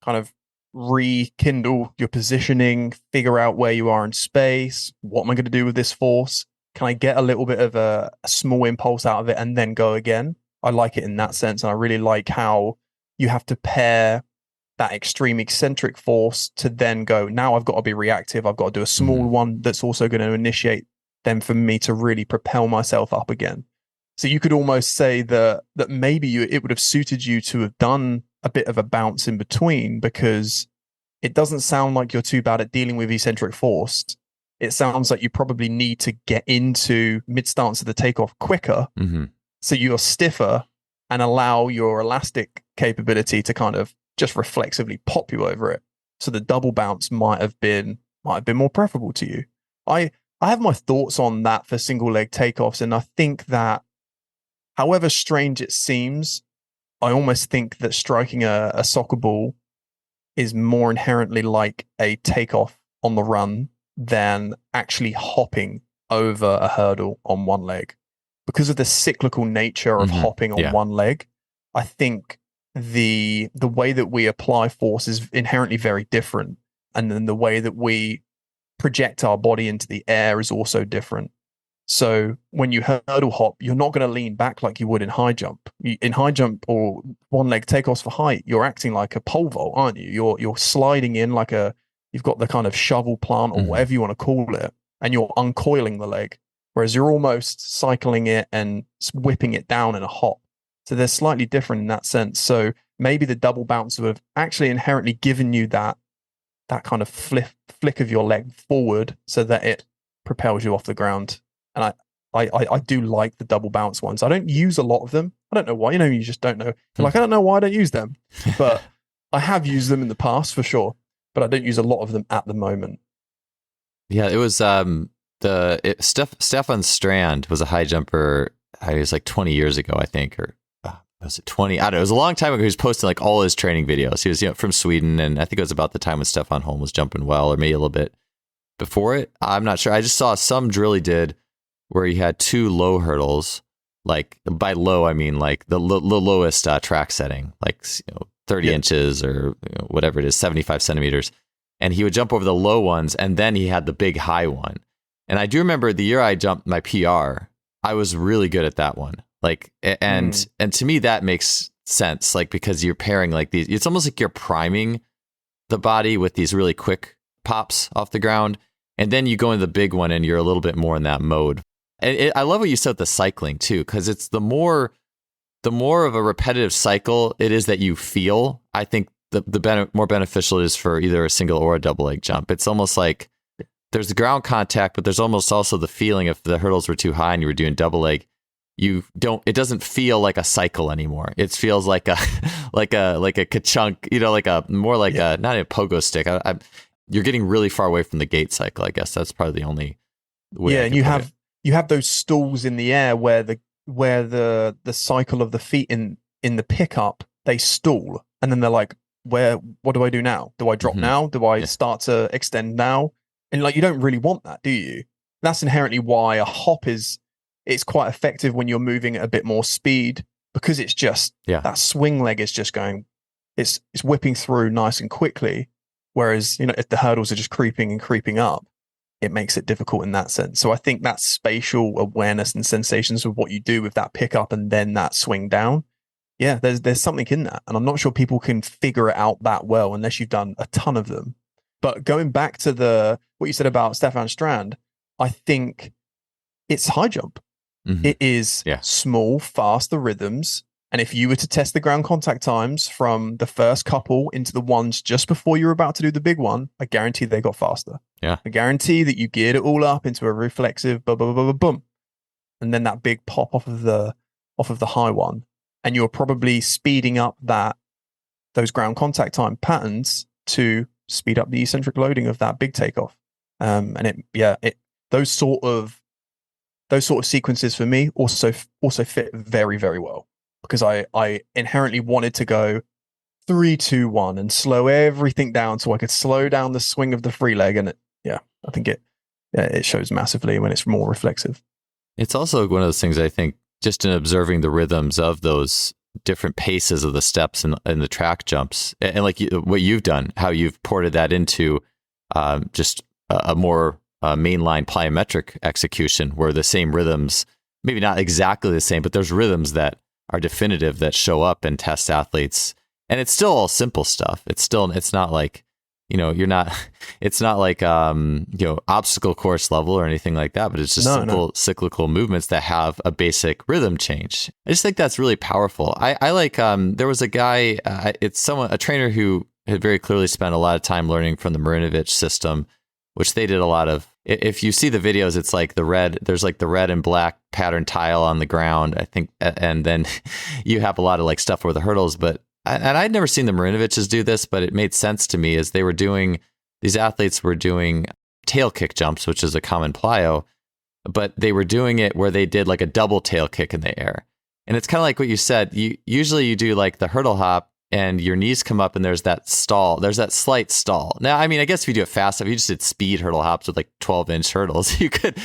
kind of rekindle your positioning, figure out where you are in space. What am I going to do with this force? Can I get a little bit of a small impulse out of it and then go again? I like it in that sense. And I really like how you have to pair that extreme eccentric force to then go, now I've got to be reactive. I've got to do a small one that's also going to initiate then for me to really propel myself up again. So you could almost say that maybe it would have suited you to have done a bit of a bounce in between, because it doesn't sound like you're too bad at dealing with eccentric force. It sounds like you probably need to get into mid-stance of the takeoff quicker So you're stiffer and allow your elastic capability to kind of just reflexively pop you over it. So the double bounce might have been more preferable to you. I have my thoughts on that for single leg takeoffs, and I think that however strange it seems, I almost think that striking a soccer ball is more inherently like a takeoff on the run than actually hopping over a hurdle on one leg. Because of the cyclical nature of hopping on one leg, I think the way that we apply force is inherently very different. And then the way that we project our body into the air is also different. So when you hurdle hop, you're not going to lean back like you would in high jump. In high jump or one leg takeoffs for height, you're acting like a pole vault, aren't you? You're sliding in like you've got the kind of shovel plant or whatever you want to call it, and you're uncoiling the leg, whereas you're almost cycling it and whipping it down in a hop. So they're slightly different in that sense. So maybe the double bounce would have actually inherently given you that kind of flick of your leg forward so that it propels you off the ground. And I do like the double bounce ones. I don't use a lot of them. I don't know why. You just don't know. You're like, I don't know why I don't use them. But I have used them in the past for sure. But I don't use a lot of them at the moment. Yeah, it was Stefan Strand was a high jumper. He was like 20 years ago, I think, or was it 20? I don't know. It was a long time ago. He was posting like all his training videos. He was from Sweden, and I think it was about the time when Stefan Holm was jumping well, or maybe a little bit before it. I'm not sure. I just saw some drill he did where he had 2 low hurdles. Like by low, I mean like the lowest track setting, like 30 inches or whatever it is, 75 centimeters. And he would jump over the low ones, and then he had the big high one. And I do remember the year I jumped my PR, I was really good at that one. Like, and to me that makes sense, like because you're pairing like these. It's almost like you're priming the body with these really quick pops off the ground, and then you go into the big one, and you're a little bit more in that mode. And I love what you said with the cycling too, because it's the more of a repetitive cycle it is that you feel. I think the more beneficial it is for either a single or a double leg jump. It's almost like there's the ground contact, but there's almost also the feeling if the hurdles were too high and you were doing double leg, it doesn't feel like a cycle anymore. It feels like a ka-chunk, like a more like a, not a pogo stick. You're getting really far away from the gait cycle. I guess that's probably the only way. Yeah, and you have those stalls in the air where the cycle of the feet in the pickup, they stall, and then they're like, what do I do now? Do I drop now? Do I start to extend now? And like, you don't really want that, do you? That's inherently why a hop it's quite effective when you're moving at a bit more speed, because it's just that swing leg is just going, it's whipping through nice and quickly. Whereas, if the hurdles are just creeping and creeping up, it makes it difficult in that sense. So I think that spatial awareness and sensations of what you do with that pickup and then that swing down, there's something in that. And I'm not sure people can figure it out that well unless you've done a ton of them. But going back to what you said about Stefan Strand, I think it's high jump. It is small, faster rhythms. And if you were to test the ground contact times from the first couple into the ones just before you're about to do the big one, I guarantee they got faster. Yeah. I guarantee that you geared it all up into a reflexive boom. And then that big pop off of the high one. And you're probably speeding up those ground contact time patterns to speed up the eccentric loading of that big takeoff. Those sort of sequences for me also fit very, very well, because I inherently wanted to go 3, 2, 1 and slow everything down so I could slow down the swing of the free leg. And I think it shows massively when it's more reflexive. It's also one of those things, I think, just in observing the rhythms of those different paces of the steps and the track jumps, and like what you've done, how you've ported that into just a more mainline plyometric execution, where the same rhythms, maybe not exactly the same, but there's rhythms that are definitive that show up and test athletes. And it's still all simple stuff. It's not like, it's not like, obstacle course level or anything like that, but it's just simple cyclical movements that have a basic rhythm change. I just think that's really powerful. I like, there was a guy, a trainer who had very clearly spent a lot of time learning from the Marinovich system, which they did a lot of if you see the videos, it's like there's like the red and black pattern tile on the ground, I think. And then you have a lot of like stuff with the hurdles, and I'd never seen the Marinoviches do this, but it made sense to me as these athletes were doing tail kick jumps, which is a common plyo, but they were doing it where they did like a double tail kick in the air. And it's kind of like what you said. Usually you do like the hurdle hop and your knees come up and there's that stall. There's that slight stall. Now, I mean, I guess if you do it fast, if you just did speed hurdle hops with like 12-inch hurdles, you could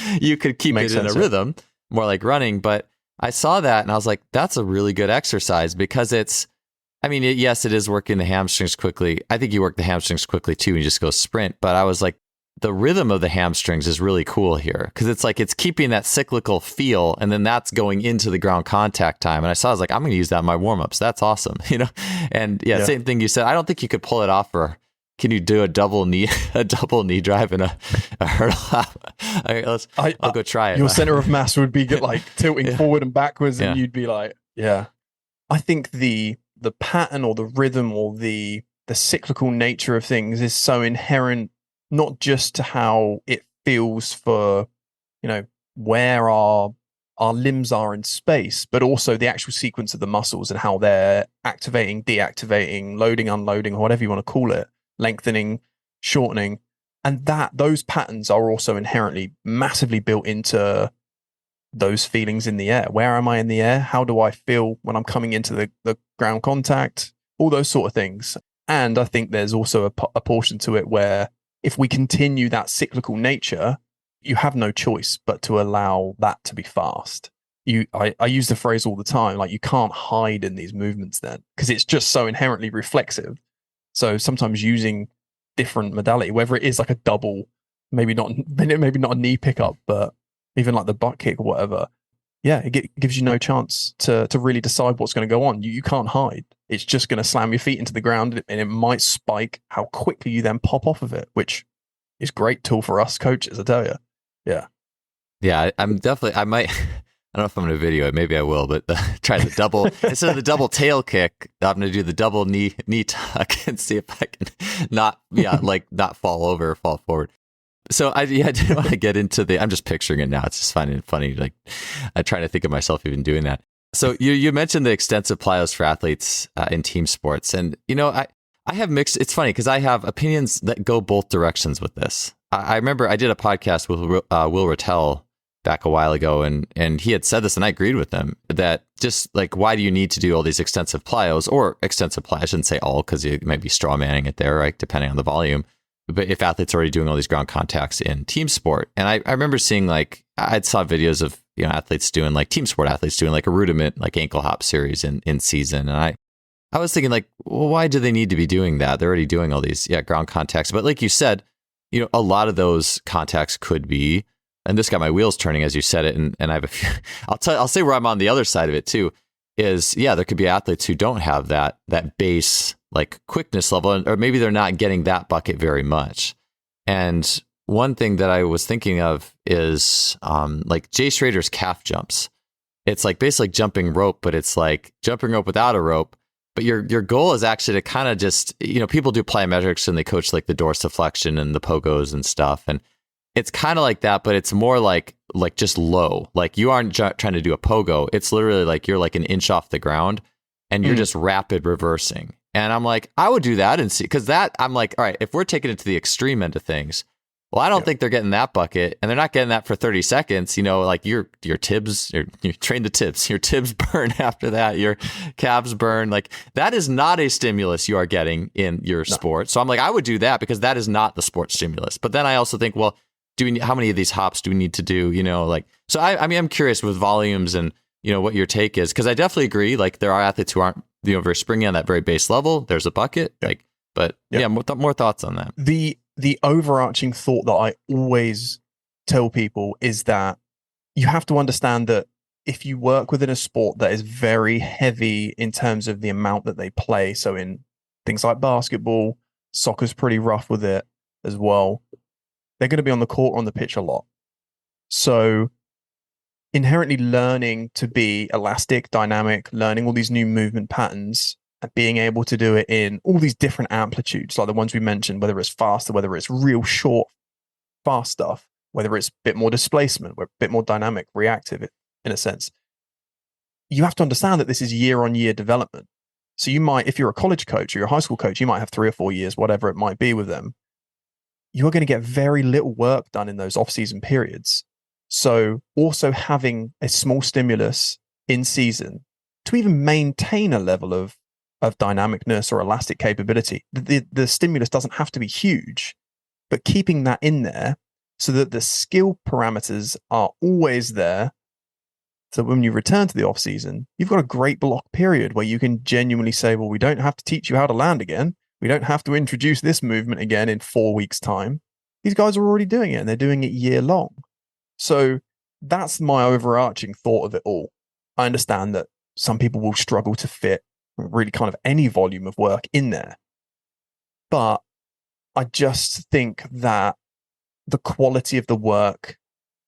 keep it in a rhythm, more like running. But I saw that and I was like, that's a really good exercise because yes, it is working the hamstrings quickly. I think you work the hamstrings quickly too and you just go sprint. But I was like, the rhythm of the hamstrings is really cool here because it's like it's keeping that cyclical feel and then that's going into the ground contact time. And I was like, I'm going to use that in my warm-ups. That's awesome. And yeah, same thing you said. I don't think you could pull it off can you do a double knee drive and a hurdle hop? I'll go try it. Your center of mass would be like tilting forward and backwards and you'd be like, yeah. I think the pattern or the rhythm or the cyclical nature of things is so inherent, not just to how it feels for, where our limbs are in space, but also the actual sequence of the muscles and how they're activating, deactivating, loading, unloading, or whatever you want to call it, lengthening, shortening. And those patterns are also inherently massively built into those feelings in the air. Where am I in the air? How do I feel when I'm coming into the ground contact? All those sort of things. And I think there's also a portion to it where if we continue that cyclical nature, you have no choice but to allow that to be fast. I use the phrase all the time, like you can't hide in these movements then, because it's just so inherently reflexive. So sometimes using different modality, whether it is like a double, maybe not a knee pickup, but even like the butt kick or whatever, it gives you no chance to really decide what's going to go on. You can't hide. It's just going to slam your feet into the ground and it might spike how quickly you then pop off of it, which is a great tool for us coaches, I tell you. Yeah. Yeah, I might, I don't know if I'm going to video it. Maybe I will, but try the double, instead of the double tail kick, I'm going to do the double knee tuck and see if I can not fall over or fall forward. So I didn't want to get into I'm just picturing it now. It's just finding it funny. Like I'm trying to think of myself even doing that. So you mentioned the extensive plyos for athletes in team sports. And, I have mixed, it's funny because I have opinions that go both directions with this. I remember I did a podcast with Will Rattel back a while ago, and he had said this, and I agreed with him, that just like, why do you need to do all these extensive plyos or extensive plyos? I shouldn't say all, because you might be straw manning it there, right? Depending on the volume. But if athletes are already doing all these ground contacts in team sport, and I remember seeing I saw videos of athletes doing team sport athletes doing a rudiment ankle hop series in season, and I was thinking well, why do they need to be doing that? They're already doing all these ground contacts. But like you said, a lot of those contacts could be, and this got my wheels turning as you said it, and I have a few. I'll say where I'm on the other side of it too. Is there could be athletes who don't have that base quickness level, or maybe they're not getting that bucket very much. And one thing that I was thinking of is Jay Schrader's calf jumps. It's basically jumping rope, but it's jumping rope without a rope. But your goal is actually to kind of just, people do plyometrics and they coach the dorsiflexion and the pogos and stuff. And it's kind of like that, but it's more like just low. You aren't trying to do a pogo. It's literally you're an inch off the ground and you're just rapid reversing. And I'm I would do that and see, because that I'm all right, if we're taking it to the extreme end of things, well, I don't think they're getting that bucket, and they're not getting that for 30 seconds. Your tibs, you train the tibs, your tibs burn after that, your calves burn. That is not a stimulus you are getting in your sport. So I'm I would do that because that is not the sport stimulus. But then I also think, well, how many of these hops do we need to do? So I'm curious with volumes and, what your take is, because I definitely agree. There are athletes who aren't, very springy on that very base level. There's a bucket, more thoughts on that. The overarching thought that I always tell people is that you have to understand that if you work within a sport that is very heavy in terms of the amount that they play, so in things like basketball, soccer's pretty rough with it as well, they're going to be on the court or on the pitch a lot. So inherently learning to be elastic, dynamic, learning all these new movement patterns, and being able to do it in all these different amplitudes, like the ones we mentioned, whether it's faster, whether it's real short, fast stuff, whether it's a bit more displacement, a bit more dynamic, reactive in a sense. You have to understand that this is year-on-year development. So you might, if you're a college coach or you're a high school coach, you might have 3 or 4 years, whatever it might be with them. You're going to get very little work done in those off-season periods. So also having a small stimulus in season to even maintain a level of dynamicness or elastic capability. The stimulus doesn't have to be huge, but keeping that in there so that the skill parameters are always there. So when you return to the off season, you've got a great block period where you can genuinely say, well, we don't have to teach you how to land again. We don't have to introduce this movement again in 4 weeks' time. These guys are already doing it and they're doing it year long. So that's my overarching thought of it all. I understand that some people will struggle to fit really kind of any volume of work in there. But I just think that the quality of the work,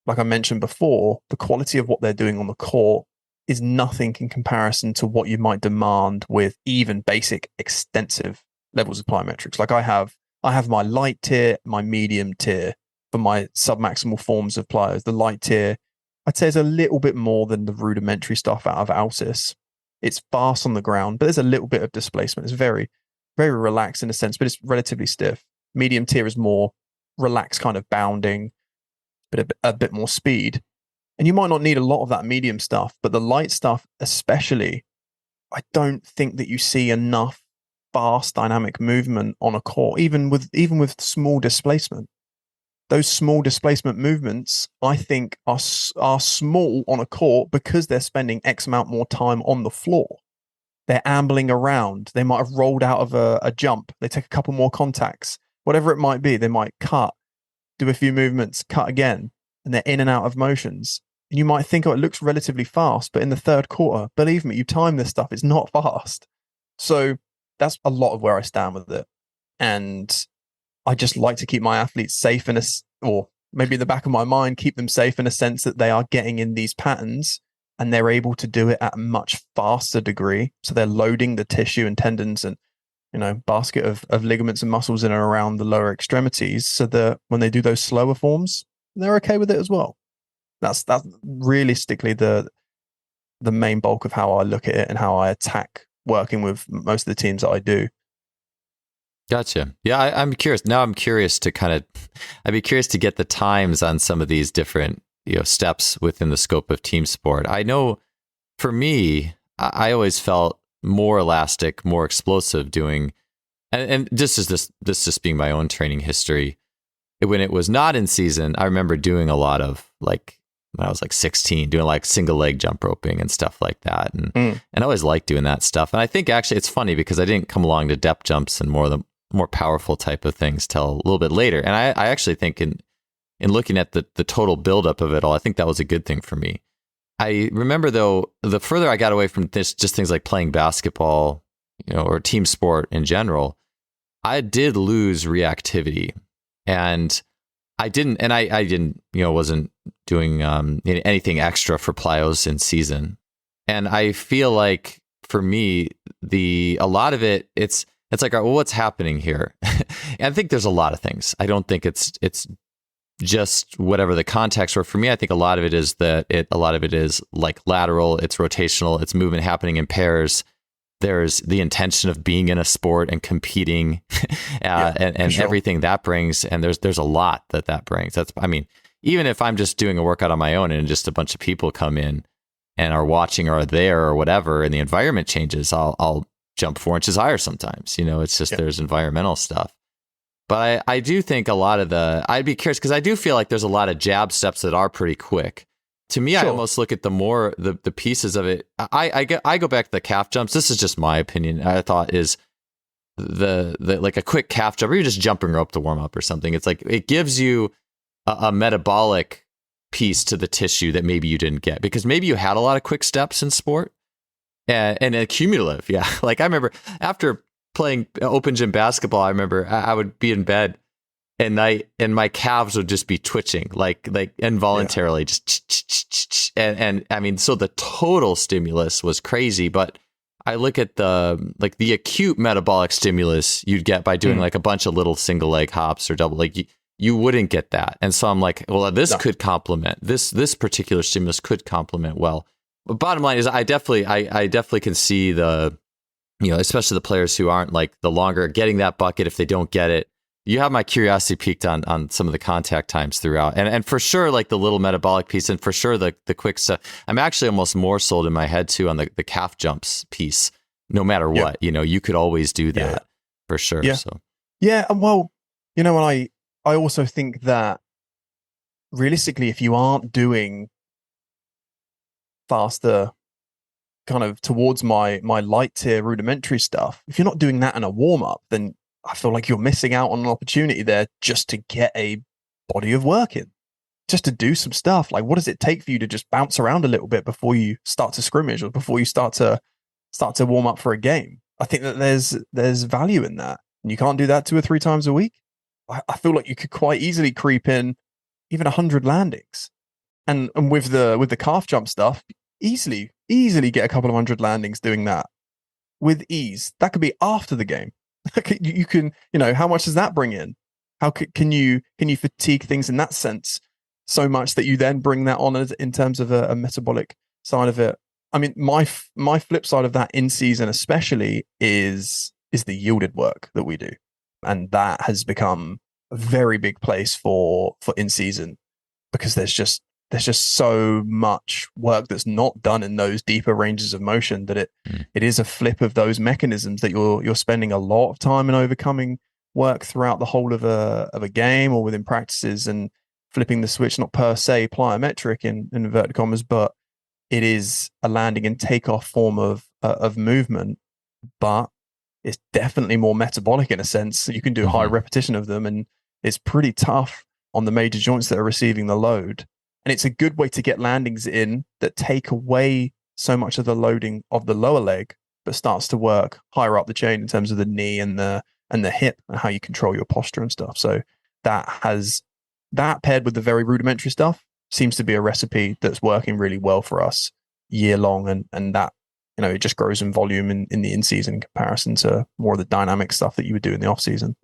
like I mentioned before, the quality of what they're doing on the court is nothing in comparison to what you might demand with even basic, extensive levels of plyometrics. Like I have my light tier, my medium tier for my submaximal forms of plyos. The light tier, I'd say, is a little bit more than the rudimentary stuff out of Alsis. It's fast on the ground, but there's a little bit of displacement. It's very, very relaxed in a sense, but it's relatively stiff. Medium tier is more relaxed, kind of bounding, but a bit more speed. And you might not need a lot of that medium stuff, but the light stuff especially, I don't think that you see enough fast dynamic movement on a court, even with small displacement. Those small displacement movements, I think, are small on a court because they're spending X amount more time on the floor. They're ambling around. They might have rolled out of a jump. They take a couple more contacts, whatever it might be. They might cut, do a few movements, cut again, and they're in and out of motions. And you might think, oh, it looks relatively fast, but in the third quarter, believe me, you time this stuff, it's not fast. So that's a lot of where I stand with it. And I just like to keep my athletes safe or maybe in the back of my mind, keep them safe in a sense that they are getting in these patterns and they're able to do it at a much faster degree. So they're loading the tissue and tendons and, basket of ligaments and muscles in and around the lower extremities so that when they do those slower forms, they're okay with it as well. That's realistically the main bulk of how I look at it and how I attack working with most of the teams that I do. Gotcha. Yeah, I'm curious. Now I'm curious to I'd be curious to get the times on some of these different, steps within the scope of team sport. I know for me, I always felt more elastic, more explosive doing, and just as this just being my own training history, when it was not in season, I remember doing a lot of like, when I was like 16, doing like single leg jump roping and stuff like that. And I always liked doing that stuff. And I think actually it's funny because I didn't come along to depth jumps and more powerful type of things till a little bit later. And I actually think in looking at the total buildup of it all, I think that was a good thing for me. I remember though, the further I got away from this, just things like playing basketball, or team sport in general, I did lose reactivity. And I didn't, wasn't doing anything extra for plyos in season. And I feel like for me, a lot of it, it's like, well, what's happening here? And I think there's a lot of things. I don't think it's just whatever the context were. For me, I think a lot of it is like lateral, it's rotational, it's movement happening in pairs. There's the intention of being in a sport and competing and sure. Everything that brings. And there's a lot that brings. Even if I'm just doing a workout on my own and just a bunch of people come in and are watching or are there or whatever, and the environment changes, I'll jump 4 inches higher sometimes. It's just there's environmental stuff. But I do think a lot of I'd be curious because I do feel like there's a lot of jab steps that are pretty quick. To me, sure. I almost look at the pieces of it. I go back to the calf jumps. This is just my opinion. I thought is the like a quick calf jump, or you're just jumping rope to warm up or something. It's like it gives you a metabolic piece to the tissue that maybe you didn't get because maybe you had a lot of quick steps in sport and a cumulative. Yeah, like I remember after playing open gym basketball, I remember I would be in bed at night and my calves would just be twitching like involuntarily, just and I mean, so the total stimulus was crazy. But I look at the acute metabolic stimulus you'd get by doing like a bunch of little single leg hops or double, like you wouldn't get that. And so I'm like, well, this No. could complement this particular stimulus could complement well. But bottom line is I definitely can see the, especially the players who aren't like the longer getting that bucket if they don't get it. You have my curiosity peaked on some of the contact times throughout. And for sure, like the little metabolic piece, and for sure the quick stuff. I'm actually almost more sold in my head too on the calf jumps piece. No matter what, you could always do that for sure. Yeah. So Well, and I also think that realistically, if you aren't doing faster kind of towards my light tier rudimentary stuff, if you're not doing that in a warm up, then I feel like you're missing out on an opportunity there just to get a body of work in, just to do some stuff. Like, what does it take for you to just bounce around a little bit before you start to scrimmage or before you start to warm up for a game? I think that there's value in that. And you can't do that 2 or 3 times a week. I feel like you could quite easily creep in even 100 landings. And with the calf jump stuff, easily get a couple of 100 landings doing that with ease. That could be after the game. You can, how much does that bring in? How can you fatigue things in that sense so much that you then bring that on in terms of a metabolic side of it? I mean, my flip side of that in season especially is the yielded work that we do, and that has become a very big place for in season, because there's just so much work that's not done in those deeper ranges of motion that it is a flip of those mechanisms that you're spending a lot of time in overcoming work throughout the whole of a game or within practices, and flipping the switch, not per se plyometric in inverted commas, but it is a landing and takeoff form of movement, but it's definitely more metabolic in a sense. You can do high repetition of them, and it's pretty tough on the major joints that are receiving the load. And it's a good way to get landings in that take away so much of the loading of the lower leg, but starts to work higher up the chain in terms of the knee and the hip and how you control your posture and stuff. So that paired with the very rudimentary stuff seems to be a recipe that's working really well for us year long. And that, it just grows in volume in the in-season in comparison to more of the dynamic stuff that you would do in the off-season.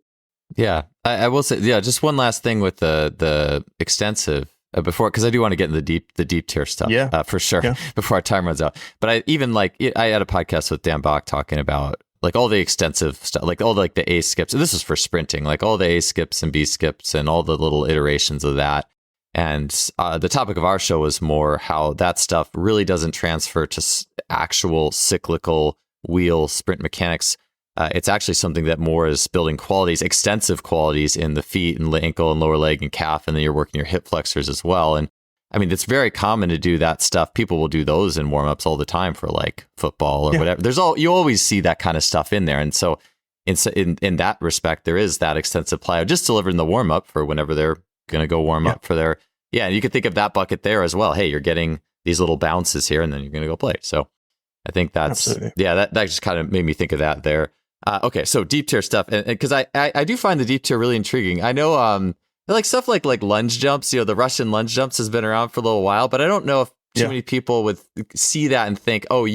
Yeah, I will say, just one last thing with the extensive before, because I do want to get in the deep tier stuff, for sure, before our time runs out. But I had a podcast with Dan Bach talking about like all the extensive stuff, like all the A skips. And this is for sprinting, like all the A skips and B skips and all the little iterations of that. And the topic of our show was more how that stuff really doesn't transfer to actual cyclical wheel sprint mechanics. It's actually something that more is building qualities, extensive qualities in the feet and ankle and lower leg and calf, and then you're working your hip flexors as well. And I mean, it's very common to do that stuff. People will do those in warm-ups all the time for like football or whatever. You always see that kind of stuff in there. And so in that respect, there is that extensive plyo just delivered in the warm-up for whenever they're going to go warm up for their, and you could think of that bucket there as well. Hey, you're getting these little bounces here and then you're going to go play. So I think that's, that just kind of made me think of that there. Okay, so deep tier stuff, and because I do find the deep tier really intriguing. I know like stuff like lunge jumps, the Russian lunge jumps has been around for a little while, but I don't know if too many people would see that and think, oh,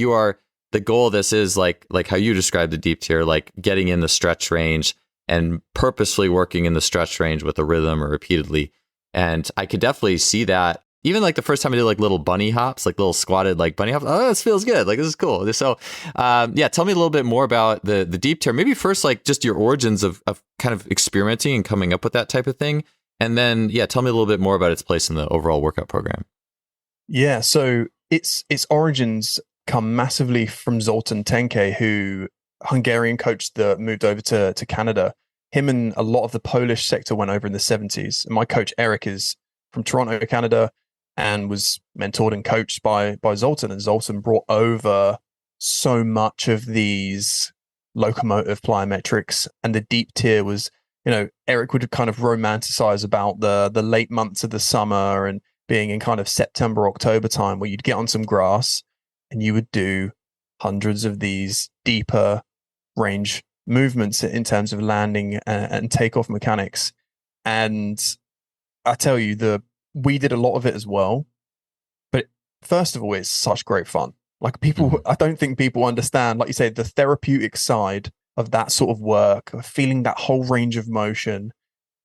the goal of this is like how you described the deep tier, like getting in the stretch range and purposefully working in the stretch range with a rhythm or repeatedly. And I could definitely see that. Even like the first time I did like little bunny hops, like little squatted like bunny hops. Oh, this feels good. Like this is cool. So, tell me a little bit more about the deep tier. Maybe first, like just your origins of kind of experimenting and coming up with that type of thing. And then, tell me a little bit more about its place in the overall workout program. Yeah. So its origins come massively from Zoltan Tenke, who Hungarian coach that moved over to Canada. Him and a lot of the Polish sector went over in the 70s. And my coach, Eric, is from Toronto, Canada, and was mentored and coached by Zoltan. And Zoltan brought over so much of these locomotive plyometrics, and the deep tier was, Eric would kind of romanticize about the late months of the summer and being in kind of September, October time, where you'd get on some grass and you would do hundreds of these deeper range movements in terms of landing and takeoff mechanics. And I tell you, we did a lot of it as well. But first of all, it's such great fun. Like people, I don't think people understand, like you say, the therapeutic side of that sort of work, of feeling that whole range of motion.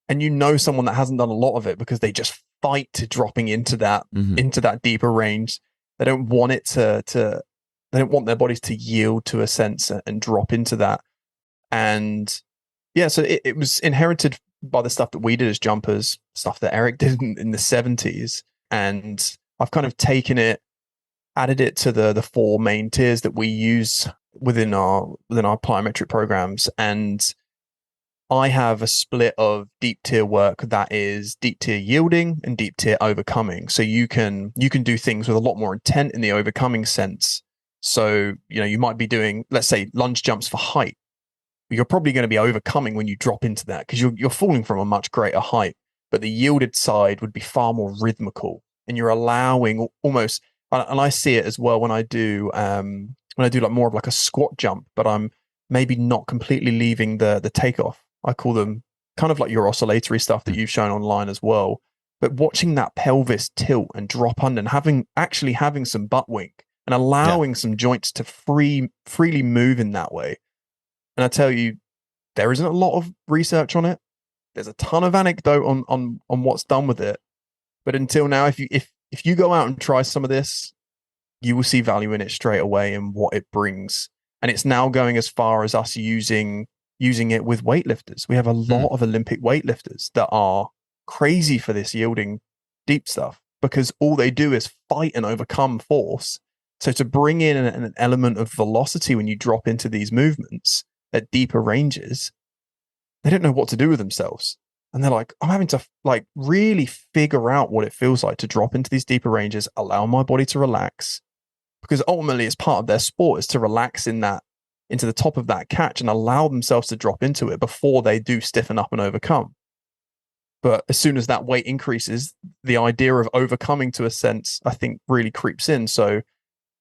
And someone that hasn't done a lot of it because they just fight to dropping into that deeper range. They don't want they don't want their bodies to yield to a sense and drop into that. And yeah, so it was inherited by the stuff that we did as jumpers, stuff that Eric did in the 70s. And I've kind of taken it, added it to the four main tiers that we use within our plyometric programs. And I have a split of deep tier work that is deep tier yielding and deep tier overcoming. So you can do things with a lot more intent in the overcoming sense. So, you might be doing, let's say, lunge jumps for height. You're probably going to be overcoming when you drop into that because you're falling from a much greater height. But the yielded side would be far more rhythmical, and you're allowing almost. And I see it as well when I do like more of like a squat jump, but I'm maybe not completely leaving the takeoff. I call them kind of like your oscillatory stuff that you've shown online as well. But watching that pelvis tilt and drop under and having some butt wink and allowing some joints to freely move in that way. And I tell you, there isn't a lot of research on it. There's a ton of anecdote on what's done with it. But until now, if you go out and try some of this, you will see value in it straight away and what it brings. And it's now going as far as us using it with weightlifters. We have a lot of Olympic weightlifters that are crazy for this yielding deep stuff because all they do is fight and overcome force. So to bring in an element of velocity when you drop into these movements at deeper ranges, they don't know what to do with themselves. And they're like, I'm having to like really figure out what it feels like to drop into these deeper ranges, allow my body to relax, because ultimately it's part of their sport is to relax into the top of that catch and allow themselves to drop into it before they do stiffen up and overcome. But as soon as that weight increases, the idea of overcoming to a sense, I think, really creeps in. So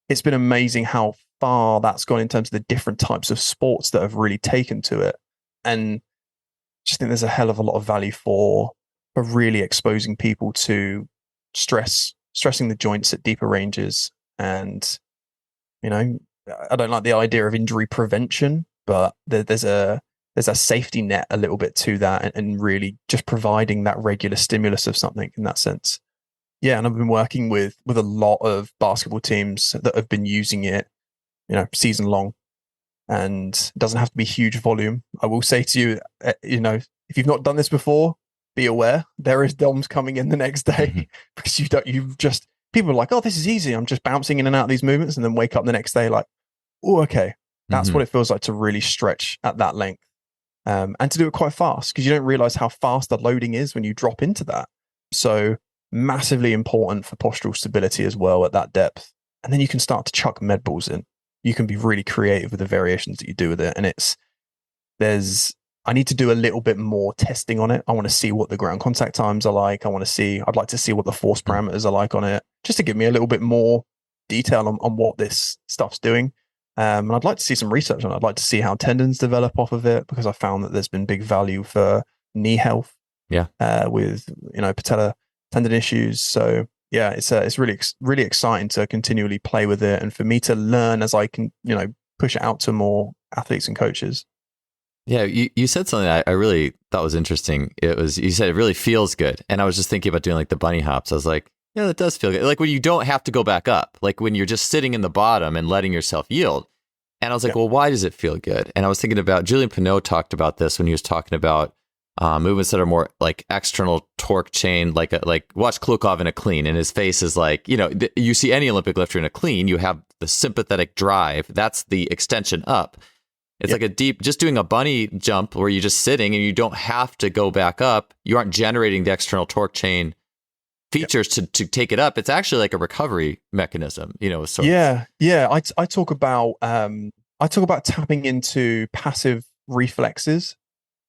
it's been amazing how far that's gone in terms of the different types of sports that have really taken to it. And I just think there's a hell of a lot of value for really exposing people to stressing the joints at deeper ranges. And, I don't like the idea of injury prevention, but there's a safety net a little bit to that and really just providing that regular stimulus of something in that sense. Yeah, and I've been working with a lot of basketball teams that have been using it, season long, and it doesn't have to be huge volume. I will say to you, if you've not done this before, be aware there is DOMs coming in the next day because people are like, oh, this is easy. I'm just bouncing in and out of these movements, and then wake up the next day like, oh, okay, that's what it feels like to really stretch at that length, and to do it quite fast because you don't realize how fast the loading is when you drop into that. So massively important for postural stability as well at that depth. And then you can start to chuck med balls in. You can be really creative with the variations that you do with it. And I need to do a little bit more testing on it. I want to see what the ground contact times are like. I'd like to see what the force parameters are like on it, just to give me a little bit more detail on what this stuff's doing. And I'd like to see some research on it. I'd like to see how tendons develop off of it, because I found that there's been big value for knee health. Yeah. With, patella tendon issues. So yeah, it's really exciting to continually play with it, and for me to learn as I can, push it out to more athletes and coaches. Yeah, you said something I really thought was interesting. You said it really feels good, and I was just thinking about doing like the bunny hops. I was like, yeah, that does feel good. Like when you don't have to go back up, like when you're just sitting in the bottom and letting yourself yield. And I was like, well, why does it feel good? And I was thinking about Julian Pineau talked about this when he was talking about movements that are more like external torque chain, like watch Klukov in a clean, and his face is like, you see any Olympic lifter in a clean, you have the sympathetic drive. That's the extension up. It's like a deep, just doing a bunny jump where you're just sitting and you don't have to go back up. You aren't generating the external torque chain features to take it up. It's actually like a recovery mechanism, sort of. Yeah. I talk about tapping into passive reflexes.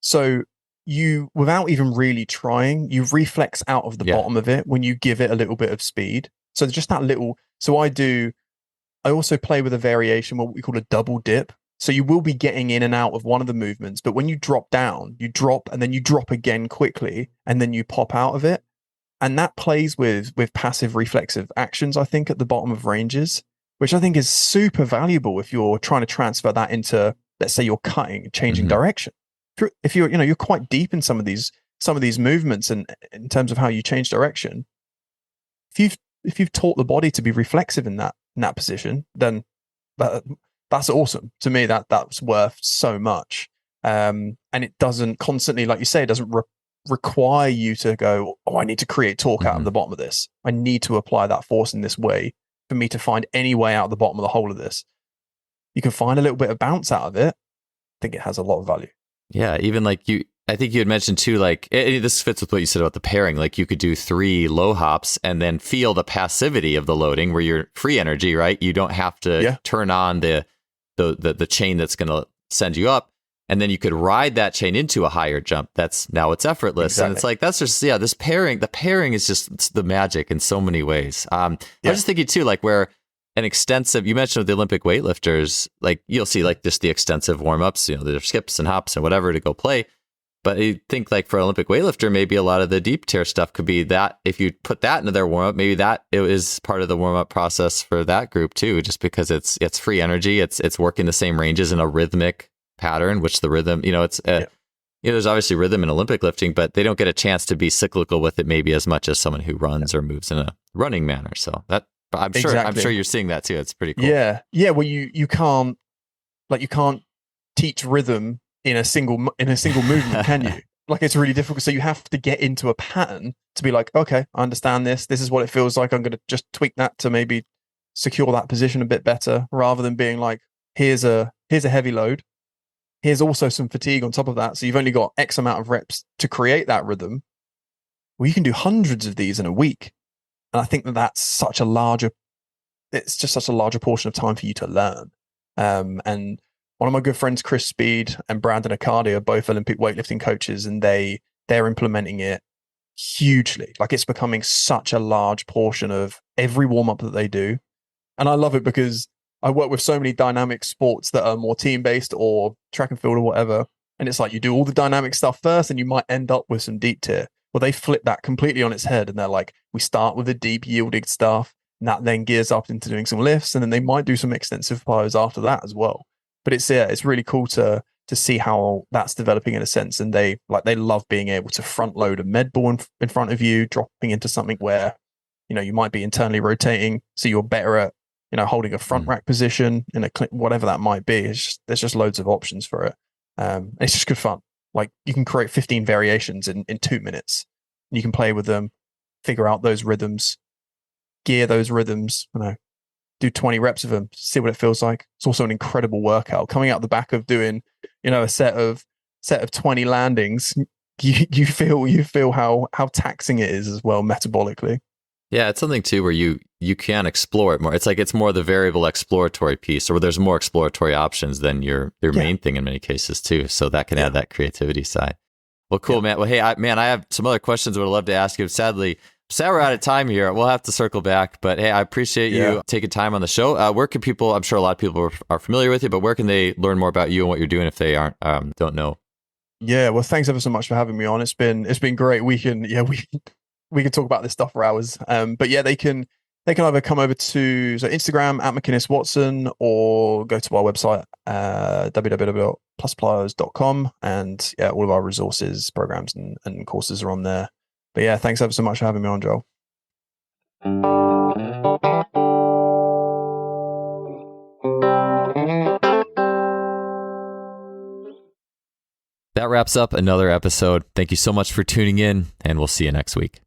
So you, without even really trying, you reflex out of the bottom of it when you give it a little bit of speed. So just that little, I also play with a variation, what we call a double dip. So you will be getting in and out of one of the movements, but when you drop down, you drop and then you drop again quickly, and then you pop out of it. And that plays with passive reflexive actions, I think, at the bottom of ranges, which I think is super valuable if you're trying to transfer that into, let's say you're cutting, changing direction. If you're quite deep in some of these some of these movements and in terms of how you change direction, if you've taught the body to be reflexive in that position, then that's awesome. To me, that's worth so much. And it doesn't constantly, like you say, it doesn't require you to go, oh, I need to create torque out of the bottom of this. I need to apply that force in this way for me to find any way out of the bottom of the hole of this. You can find a little bit of bounce out of it. I think it has a lot of value. Yeah, even like I think you had mentioned too, like this fits with what you said about the pairing. Like you could do 3 low hops and then feel the passivity of the loading where you're free energy, right? You don't have to turn on the chain that's going to send you up. And then you could ride that chain into a higher jump. Now it's effortless. Exactly. And it's like, that's just, this pairing, the pairing is just the magic in so many ways. I was just thinking too, like where an extensive, you mentioned with the Olympic weightlifters, like you'll see like just the extensive warm-ups, there's skips and hops and whatever to go play. But I think like for an Olympic weightlifter, maybe a lot of the deep tier stuff could be that if you put that into their warm-up, maybe that it is part of the warm-up process for that group too, just because it's free energy. It's working the same ranges in a rhythmic pattern, which the rhythm, there's obviously rhythm in Olympic lifting, but they don't get a chance to be cyclical with it maybe as much as someone who runs or moves in a running manner. So that I'm sure you're seeing that too. It's pretty cool. Yeah. Well, you can't teach rhythm in a single movement, can you? Like it's really difficult. So you have to get into a pattern to be like, okay, I understand this. This is what it feels like. I'm going to just tweak that to maybe secure that position a bit better, rather than being like, here's a heavy load. Here's also some fatigue on top of that. So you've only got X amount of reps to create that rhythm. Well, you can do hundreds of these in a week. And I think that's such a larger portion of time for you to learn. And one of my good friends, Chris Speed and Brandon Accardi, are both Olympic weightlifting coaches, and they're implementing it hugely. Like it's becoming such a large portion of every warm-up that they do. And I love it because I work with so many dynamic sports that are more team-based or track and field or whatever. And it's like you do all the dynamic stuff first and you might end up with some deep tier. Well, they flip that completely on its head and they're like, we start with the deep yielding stuff, and that then gears up into doing some lifts, and then they might do some extensive plyos after that as well. But it's really cool to see how that's developing in a sense. And they love being able to front load a med ball in front of you, dropping into something where, you might be internally rotating. So you're better at, holding a front rack position in whatever that might be. There's just loads of options for it. It's just good fun. Like you can create 15 variations in 2 minutes. You can play with them, figure out those rhythms, gear those rhythms, do 20 reps of them, see what it feels like. It's also an incredible workout. Coming out the back of doing, a set of 20 landings, you feel how taxing it is as well metabolically. Yeah, it's something too where you can explore it more. It's like it's more the variable exploratory piece, or where there's more exploratory options than your main thing in many cases too. So that can add that creativity side. Well, cool, Matt. Well, hey, I have some other questions I would love to ask you. Sadly, we're out of time here. We'll have to circle back. But hey, I appreciate you taking time on the show. Where can people? I'm sure a lot of people are familiar with you, but where can they learn more about you and what you're doing if they don't know? Yeah, well, thanks ever so much for having me on. It's been great. We can talk about this stuff for hours. But yeah, they can either come over to Instagram at McInnes-Watson or go to our website, www.plusplyos.com, and all of our resources, programs, and courses are on there. But yeah, thanks ever so much for having me on, Joel. That wraps up another episode. Thank you so much for tuning in, and we'll see you next week.